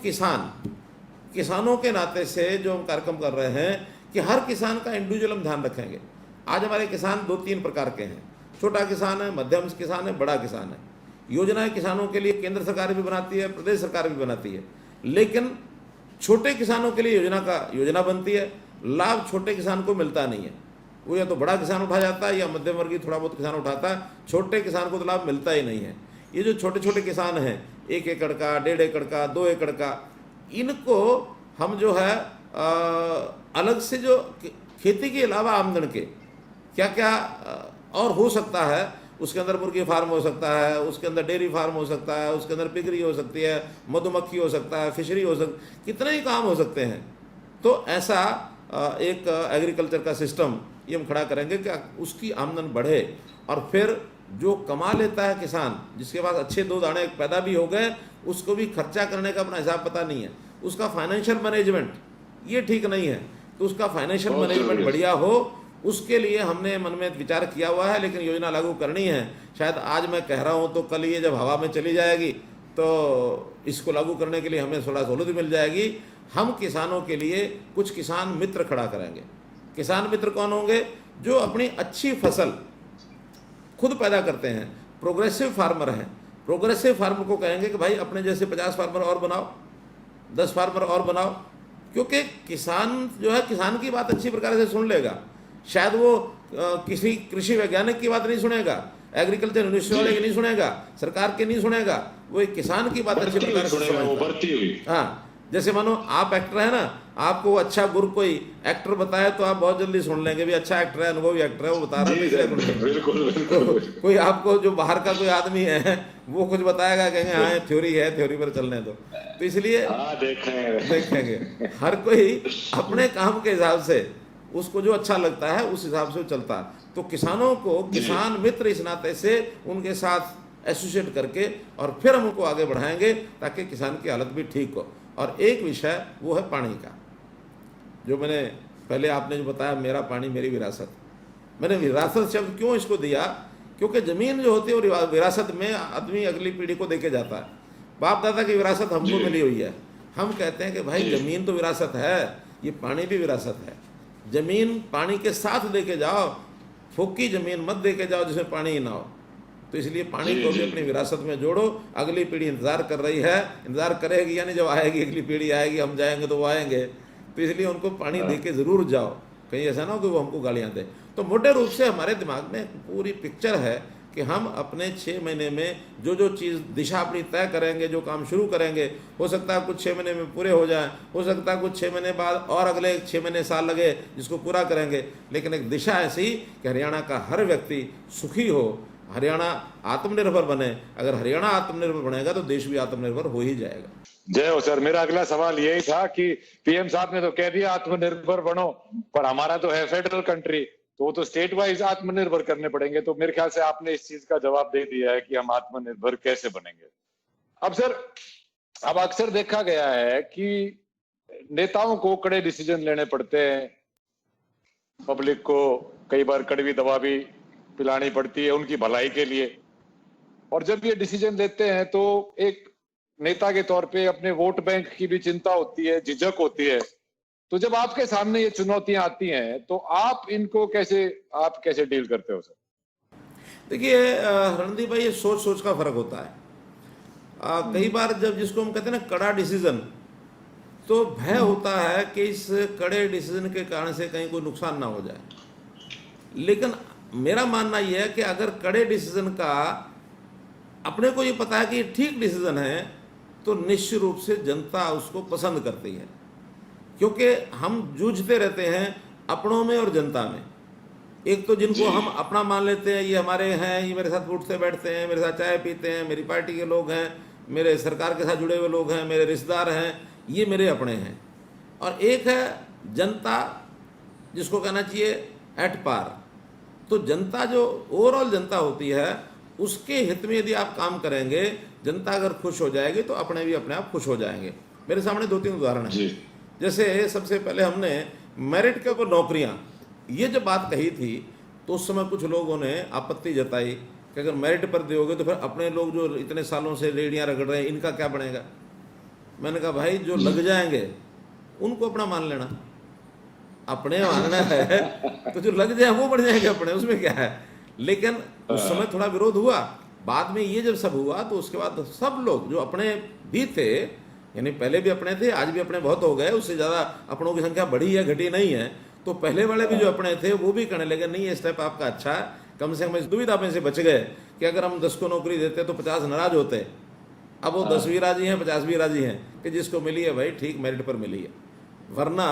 किसानों के नाते से जो हम कार्यक्रम कर रहे हैं कि हर किसान का इंडिविजुअल हम ध्यान रखेंगे। आज हमारे किसान 2-3 प्रकार के हैं, छोटा किसान है, मध्यम किसान है, बड़ा किसान है। योजनाएं किसानों के लिए केंद्र सरकार भी बनाती है, प्रदेश सरकार भी बनाती है, लेकिन छोटे किसानों के लिए योजना बनती है, लाभ छोटे किसान को मिलता नहीं है। वो या तो बड़ा किसान उठा जाता है या मध्यम वर्गीय थोड़ा बहुत किसान उठाता है, छोटे किसान को तो लाभ मिलता ही नहीं है। ये जो छोटे छोटे किसान हैं, 1 एकड़ का, 1.5 एकड़ का, 2 एकड़ का, इनको हम जो है अलग से जो खेती के अलावा आमदन के क्या क्या और हो सकता है, उसके अंदर मुर्गी फार्म हो सकता है, उसके अंदर डेयरी फार्म हो सकता है, उसके अंदर पिगरी हो सकती है, मधुमक्खी हो सकता है, फिशरी हो सकती, कितने ही काम हो सकते हैं। तो ऐसा एक एग्रीकल्चर का सिस्टम ये हम खड़ा करेंगे कि उसकी आमदन बढ़े, और फिर जो कमा लेता है किसान, जिसके पास अच्छे 2 दाने पैदा भी हो गए, उसको भी खर्चा करने का अपना हिसाब पता नहीं है, उसका फाइनेंशियल मैनेजमेंट ये ठीक नहीं है, तो उसका फाइनेंशियल मैनेजमेंट बढ़िया हो, उसके लिए हमने मन में विचार किया हुआ है। लेकिन योजना लागू करनी है, शायद आज मैं कह रहा हूँ तो कल ये जब हवा में चली जाएगी तो इसको लागू करने के लिए हमें थोड़ा सहूलत मिल जाएगी। हम किसानों के लिए कुछ किसान मित्र खड़ा करेंगे। किसान मित्र कौन होंगे? जो अपनी अच्छी फसल खुद पैदा करते हैं, प्रोग्रेसिव फार्मर हैं। प्रोग्रेसिव फार्मर को कहेंगे कि भाई अपने जैसे 50 फार्मर और बनाओ, 10 फार्मर और बनाओ, क्योंकि किसान जो है किसान की बात अच्छी प्रकार से सुन लेगा। शायद वो किसी कृषि वैज्ञानिक की बात नहीं सुनेगा, एग्रीकल्चर यूनिवर्सिटी वाले की नहीं सुनेगा, सरकार के नहीं सुनेगा, वो एक किसान की बात अच्छी प्रकार से सुनेगा। हाँ, जैसे मानो आप एक्टर है ना, आपको अच्छा गुरु कोई एक्टर बताया तो आप बहुत जल्दी सुन लेंगे भी अच्छा एक्टर है, अनुभवी एक्टर है, वो बता रहा है। बिल्कुल। कोई आपको जो बाहर का कोई आदमी है वो कुछ बताएगा, कहेंगे हाँ थ्योरी है, थ्योरी पर चलने दो। तो इसलिए देखेंगे हर कोई अपने काम के हिसाब से उसको जो अच्छा लगता है उस हिसाब से वो चलता है। तो किसानों को किसान मित्र इस नाते से उनके साथ एसोसिएट करके और फिर हम उनको आगे बढ़ाएंगे ताकि किसान की हालत भी ठीक हो। और एक विषय वो है पानी का, जो मैंने पहले आपने जो बताया, मेरा पानी मेरी विरासत। मैंने विरासत शब्द क्यों इसको दिया? क्योंकि ज़मीन जो होती है वो विरासत में आदमी अगली पीढ़ी को देके जाता है। बाप दादा की विरासत हमको मिली हुई है। हम कहते हैं कि भाई ज़मीन तो विरासत है, ये पानी भी विरासत है। ज़मीन पानी के साथ लेके जाओ, फोकी ज़मीन मत देके जाओ जिसमें पानी ही ना हो। तो इसलिए पानी को भी अपनी विरासत में जोड़ो। अगली पीढ़ी इंतज़ार कर रही है, इंतज़ार करेगी, यानी जब आएगी अगली पीढ़ी आएगी, हम जाएंगे तो वो आएंगे, तो इसलिए उनको पानी दे के ज़रूर जाओ, कहीं ऐसा ना हो कि वो हमको गालियाँ दे। तो मोटे रूप से हमारे दिमाग में पूरी पिक्चर है कि हम अपने 6 महीने में जो जो चीज़ दिशा अपनी तय करेंगे, जो काम शुरू करेंगे, हो सकता है कुछ 6 महीने में पूरे हो जाएं, हो सकता है कुछ 6 महीने बाद और अगले 6 महीने साल लगे जिसको पूरा करेंगे, लेकिन एक दिशा ऐसी कि हरियाणा का हर व्यक्ति सुखी हो, हरियाणा आत्मनिर्भर बने। अगर हरियाणा आत्मनिर्भर बनेगा तो देश भी आत्मनिर्भर हो ही जाएगा। जय हो सर। मेरा अगला सवाल यही था कि पीएम साहब ने तो कह दिया आत्मनिर्भर बनो, पर हमारा तो है फेडरल कंट्री, तो वो तो स्टेट वाइज आत्मनिर्भर करने पड़ेंगे। तो मेरे ख्याल से आपने इस चीज का जवाब दे दिया है कि हम आत्मनिर्भर कैसे बनेंगे। अब सर, अब अक्सर देखा गया है कि नेताओं को कड़े डिसीजन लेने पड़ते हैं, पब्लिक को कई बार कड़वी दवा भी पिलानी पड़ती है उनकी भलाई के लिए। और जब ये डिसीजन लेते हैं तो एक नेता के तौर पे अपने वोट बैंक की भी चिंता होती है, झिझक होती है। तो जब आपके सामने ये चुनौतियां आती हैं तो आप कैसे डील करते हो सर? देखिए रणदीप भाई, ये सोच सोच का फर्क होता है। कई बार जब जिसको हम कहते हैं ना कड़ा डिसीजन, तो भय होता है कि इस कड़े डिसीजन के कारण से कहीं कोई नुकसान ना हो जाए। लेकिन मेरा मानना यह है कि अगर कड़े डिसीजन का अपने को ये पता है कि ये ठीक डिसीजन है, तो निश्चित रूप से जनता उसको पसंद करती है, क्योंकि हम जूझते रहते हैं अपनों में और जनता में। एक तो जिनको हम अपना मान लेते हैं, ये हमारे हैं, ये मेरे साथ उठते बैठते हैं, मेरे साथ चाय पीते हैं, मेरी पार्टी के लोग हैं, मेरे सरकार के साथ जुड़े हुए लोग हैं, मेरे रिश्तेदार हैं, ये मेरे अपने हैं। और एक है जनता, जिसको कहना चाहिए एट पार। तो जनता जो ओवरऑल जनता होती है, उसके हित में यदि आप काम करेंगे, जनता अगर खुश हो जाएगी तो अपने भी अपने आप खुश हो जाएंगे। मेरे सामने 2-3 उदाहरण हैं। जैसे सबसे पहले हमने मेरिट के ऊपर नौकरियां, ये जब बात कही थी तो उस समय कुछ लोगों ने आपत्ति जताई कि अगर मेरिट पर दोगे तो फिर अपने लोग जो इतने सालों से रेडियां रगड़ रहे हैं, इनका क्या बनेगा। मैंने कहा भाई, जो लग जाएंगे उनको अपना मान लेना, अपने मानना है तो जो लग जाए वो बढ़ जाएंगे अपने, उसमें क्या है। लेकिन उस समय थोड़ा विरोध हुआ। बाद में ये जब सब हुआ तो उसके बाद सब लोग जो अपने भी थे, यानी पहले भी अपने थे, आज भी अपने बहुत हो गए, उससे ज़्यादा अपनों की संख्या बढ़ी है, घटी नहीं है। तो पहले वाले भी जो अपने थे वो भी कहने लगे नहीं, ये स्टेप आपका अच्छा है, कम से कम इस दुविधा में से बच गए कि अगर हम 10 को नौकरी देते तो 50 नाराज होते। अब वो 10 भी राजी हैं, 50 भी राजी हैं कि जिसको मिली है भाई ठीक मेरिट पर मिली है। वरना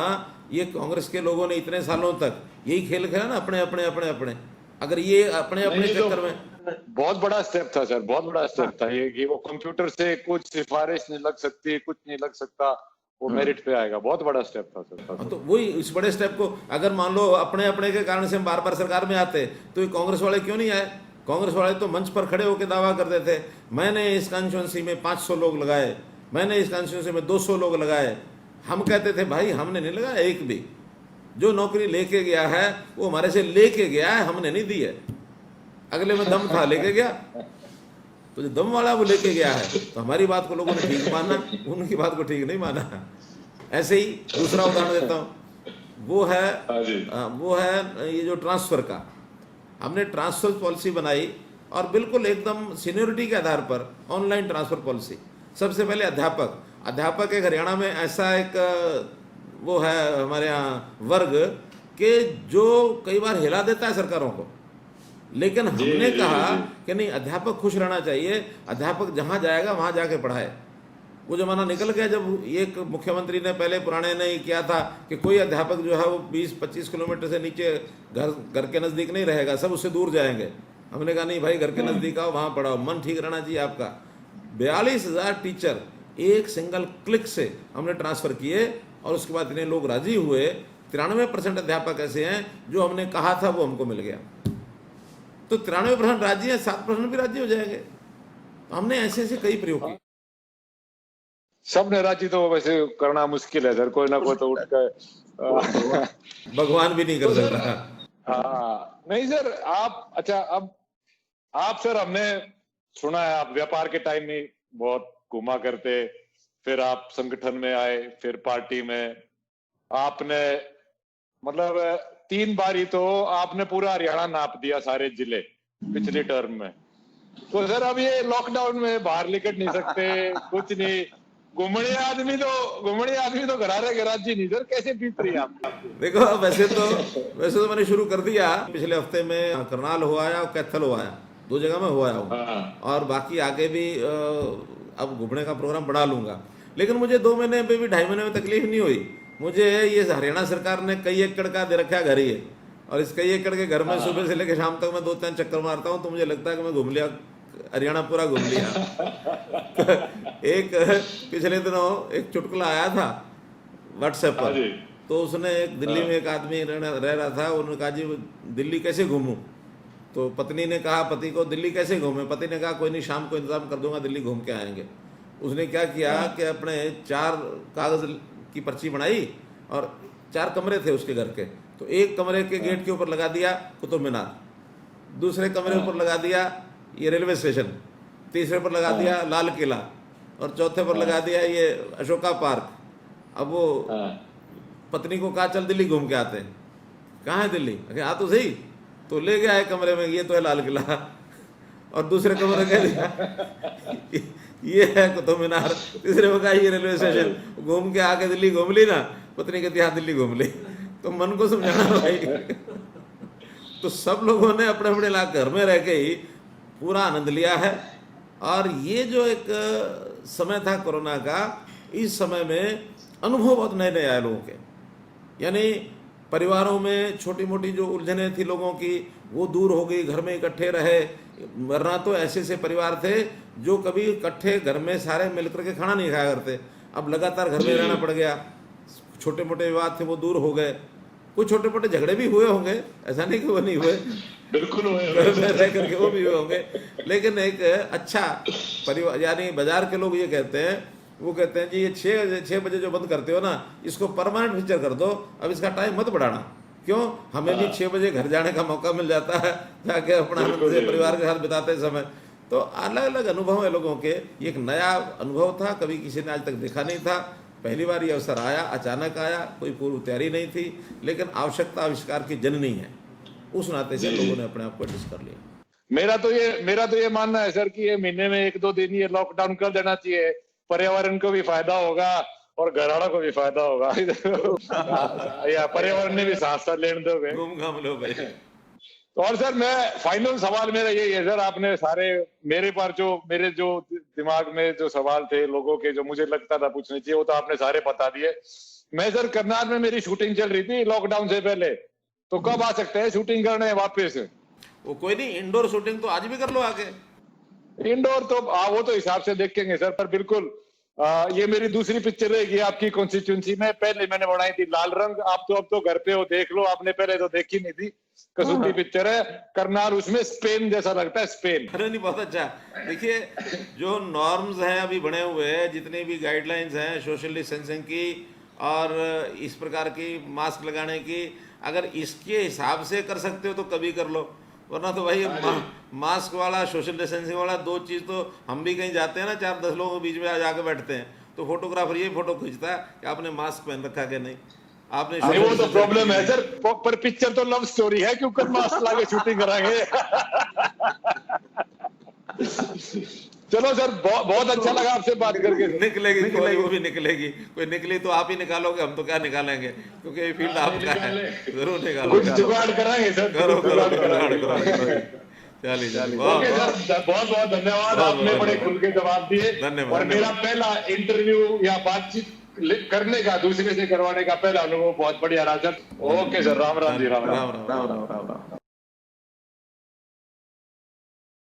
ये कांग्रेस के लोगों ने इतने सालों तक यही खेल खेला ना, अपने अपने अपने अपने। अगर ये अपने अपने चक्कर में, बहुत बड़ा स्टेप था सर, बहुत बड़ा स्टेप था ये कि वो कंप्यूटर से कुछ सिफारिश नहीं लग सकती, कुछ नहीं लग सकता, वो मेरिट पे आएगा। बहुत बड़ा स्टेप था सर। तो वही इस बड़े स्टेप को अगर मान लो अपने अपने के कारण से हम बार बार सरकार में आते तो ये कांग्रेस वाले क्यों नहीं आए। कांग्रेस वाले तो मंच पर खड़े होकर दावा करते थे, मैंने इस कॉन्स्टिट्यूंसी में 500 लोग लगाए, मैंने इस कॉन्स्टिट्यूंसी में 200 लोग लगाए। हम कहते थे भाई हमने नहीं लगाया एक भी, जो नौकरी लेके गया है वो हमारे से लेके गया है, हमने नहीं दी है। अगले में दम था, लेके गया। तो जो दम वाला वो लेके गया है तो हमारी बात को लोगों ने ठीक माना, उनकी बात को ठीक नहीं माना। ऐसे ही दूसरा उदाहरण देता हूँ, वो है ये जो ट्रांसफ़र का, हमने ट्रांसफ़र पॉलिसी बनाई और बिल्कुल एकदम सीनियरिटी के आधार पर ऑनलाइन ट्रांसफ़र पॉलिसी। सबसे पहले अध्यापक एक हरियाणा में ऐसा एक वो है हमारे यहाँ वर्ग के जो कई बार हिला देता है सरकारों को। लेकिन हमने कहा कि नहीं, अध्यापक खुश रहना चाहिए, अध्यापक जहाँ जाएगा वहाँ जाके पढ़ाए। वो जमाना निकल गया जब एक मुख्यमंत्री ने पहले पुराने ने किया था कि कोई अध्यापक जो है वो 20-25 किलोमीटर से नीचे घर के नज़दीक नहीं रहेगा, सब उससे दूर जाएंगे। हमने कहा नहीं भाई, घर के नज़दीक आओ, वहाँ पढ़ाओ, मन ठीक रहना चाहिए आपका। 42,000 टीचर एक सिंगल क्लिक से हमने ट्रांसफ़र किए और उसके बाद इतने लोग राजी हुए। 93% अध्यापक ऐसे हैं जो हमने कहा था वो हमको मिल गया। तो 93% राजी है, 7% भी राजी हो जाएंगे। तो हमने ऐसे ऐसे कई प्रयोग किए। सब ने राजी तो वैसे करना मुश्किल है सर, कोई ना कोई तो उठ कर भगवान भी नहीं कर सकता। हाँ नहीं सर, आप अच्छा, अब आप सर, हमने सुना है आप व्यापार के टाइम में बहुत घुमा करते, फिर आप संगठन में आए, फिर पार्टी में आपने मतलब 3 बार ही तो आपने पूरा हरियाणा नाप दिया, सारे जिले पिछले टर्म में। तो सर अब ये लॉकडाउन में बाहर निकल नहीं सकते, कुछ नहीं, घुमड़े आदमी तो घरारे राजी नहीं सर, कैसे बीत रही है आप? देखो वैसे तो मैंने शुरू कर दिया। पिछले हफ्ते में करनाल हो आया और कैथल हो आया, 2 जगह में हो आया हूँ। और बाकी आगे भी अब घूमने का प्रोग्राम बढ़ा लूंगा। लेकिन मुझे 2 महीने में भी 2.5 महीने में तकलीफ नहीं हुई। मुझे ये हरियाणा सरकार ने कई एकड़ का दे रखा घर ही है, और इस कई एकड़ के घर में सुबह से लेकर शाम तक मैं 2-3 चक्कर मारता हूँ, तो मुझे लगता है कि मैं घूम लिया, हरियाणा पूरा घूम लिया। एक पिछले दिनों एक चुटकुला आया था व्हाट्सएप पर, तो उसने एक दिल्ली में एक आदमी रह रहा था, उन्होंने कहा जी दिल्ली कैसे घूमूं। तो पत्नी ने कहा पति को, दिल्ली कैसे घूमे। पति ने कहा कोई नहीं, शाम को इंतजाम कर दूंगा, दिल्ली घूम के आएंगे। उसने क्या किया कि अपने 4 कागज की पर्ची बनाई और 4 कमरे थे उसके घर के, तो एक कमरे के गेट के ऊपर लगा दिया कुतुब मीनार, दूसरे कमरे ऊपर लगा दिया ये रेलवे स्टेशन, तीसरे पर लगा दिया लाल किला, और चौथे पर लगा दिया ये अशोका पार्क। अब वो पत्नी को कहा चल दिल्ली घूम के आते हैं। कहाँ है दिल्ली? अरे हाँ तो सही। तो ले गया है कमरे में, ये तो है लाल किला, और दूसरे कमरे कह दिया ये है कुतुब मीनार, तीसरे में कहा ये रेलवे स्टेशन। घूम के आके दिल्ली घूम ली ना, पत्नी कहती हाँ दिल्ली घूम ली। तो मन को समझाना भाई। तो सब लोगों ने अपने अपने घर में रह के ही पूरा आनंद लिया है। और ये जो एक समय था कोरोना का, इस समय में अनुभव बहुत नए नए आए लोगों के। यानी परिवारों में छोटी मोटी जो उलझनें थी लोगों की, वो दूर हो गई, घर में इकट्ठे रहे। वरना तो ऐसे ऐसे परिवार थे जो कभी इकट्ठे घर में सारे मिलकर के खाना नहीं खाया करते, अब लगातार घर में रहना पड़ गया। छोटे मोटे विवाद थे वो दूर हो गए। कुछ छोटे मोटे झगड़े भी हुए होंगे, ऐसा नहीं कि वो नहीं हुए, बिल्कुल हुए, घर में रह करके वो भी हुए होंगे। लेकिन एक अच्छा परिवार, यानी बाजार के लोग ये कहते हैं, वो कहते हैं जी ये 6 बजे जो बंद करते हो ना, इसको परमानेंट फीचर कर दो, अब इसका टाइम मत बढ़ाना। क्यों? हमें भी 6 बजे घर जाने का मौका मिल जाता है, जाके अपना आनंद से परिवार के साथ बिताते समय। तो अलग अलग अनुभव है लोगों के। ये एक नया अनुभव था, कभी किसी ने आज तक देखा नहीं था। पहली बार ये अवसर आया, अचानक आया, कोई पूर्व तैयारी नहीं थी, लेकिन आवश्यकता आविष्कार की जननी है, उस नाते से लोगों ने अपने आप को एडजस्ट कर लिया। मेरा तो ये मानना है सर कि ये महीने में 1-2 दिन ये लॉकडाउन कर देना चाहिए। पर्यावरण को भी फायदा होगा और घराड़ा को भी फायदा होगा। या पर्यावरण ने भी सांस लेने दो, घूम घाम लो भाई। तो और सर मैं फाइनल सवाल मेरा यही है सर, आपने सारे मेरे जो दिमाग में जो सवाल थे लोगों के, जो मुझे लगता था पूछने चाहिए, वो तो आपने सारे बता दिए। मैं सर करनाल में मेरी शूटिंग चल रही थी लॉकडाउन से पहले, तो कब आ सकते हैं शूटिंग करने वापस? वो कोई नहीं, इंडोर शूटिंग तो आज भी कर लो आके। इंडोर तो वो तो हिसाब से देखेंगे सर, पर बिल्कुल ये मेरी दूसरी पिक्चर रहेगी आपकी कॉन्स्टिट्यूंसी में। पहले मैंने बनाई थी लाल रंग, आप तो अब तो घर पे हो, देख लो, आपने पहले तो देखी नहीं थी। कसूती पिक्चर है करनाल, उसमें स्पेन जैसा लगता है, स्पेन। अरे नहीं, बहुत अच्छा। देखिए जो नॉर्म्स हैं अभी बने हुए हैं, जितनी भी गाइडलाइंस हैं सोशल डिस्टेंसिंग की और इस प्रकार की मास्क लगाने की, अगर इसके हिसाब से कर सकते हो तो कभी कर लो, वरना तो भाई मास्क वाला सोशल डिस्टेंसिंग वाला दो चीज़ तो हम भी कहीं जाते हैं ना, 4-10 लोगों के बीच में जाके बैठते हैं, तो फोटोग्राफर ये फोटो खींचता है कि आपने मास्क पहन रखा कि नहीं, आपने। वो तो प्रॉब्लम है सर, पर पिक्चर तो लव स्टोरी है, क्यों कर मास्क लाके शूटिंग कराएंगे। चलो सर, बहुत अच्छा लगा आपसे बात करके। निकलेगी कोई, वो भी निकलेगी, कोई निकली तो आप ही निकालोगे, हम तो क्या निकालेंगे, क्योंकि ये फील्ड आपका है। जरूर निकालो, कुछ जुगाड़ कराएंगे सर, करो। चलिए ओके सर, बहुत बहुत धन्यवाद, आपने बड़े खुल के जवाब दिए। धन्यवाद। और मेरा पहला इंटरव्यू या बातचीत करने का, दूसरे से करवाने का पहला अनुभव बहुत बढ़िया रहा sir. Okay sir, Ram Ram ji, Ram Ram.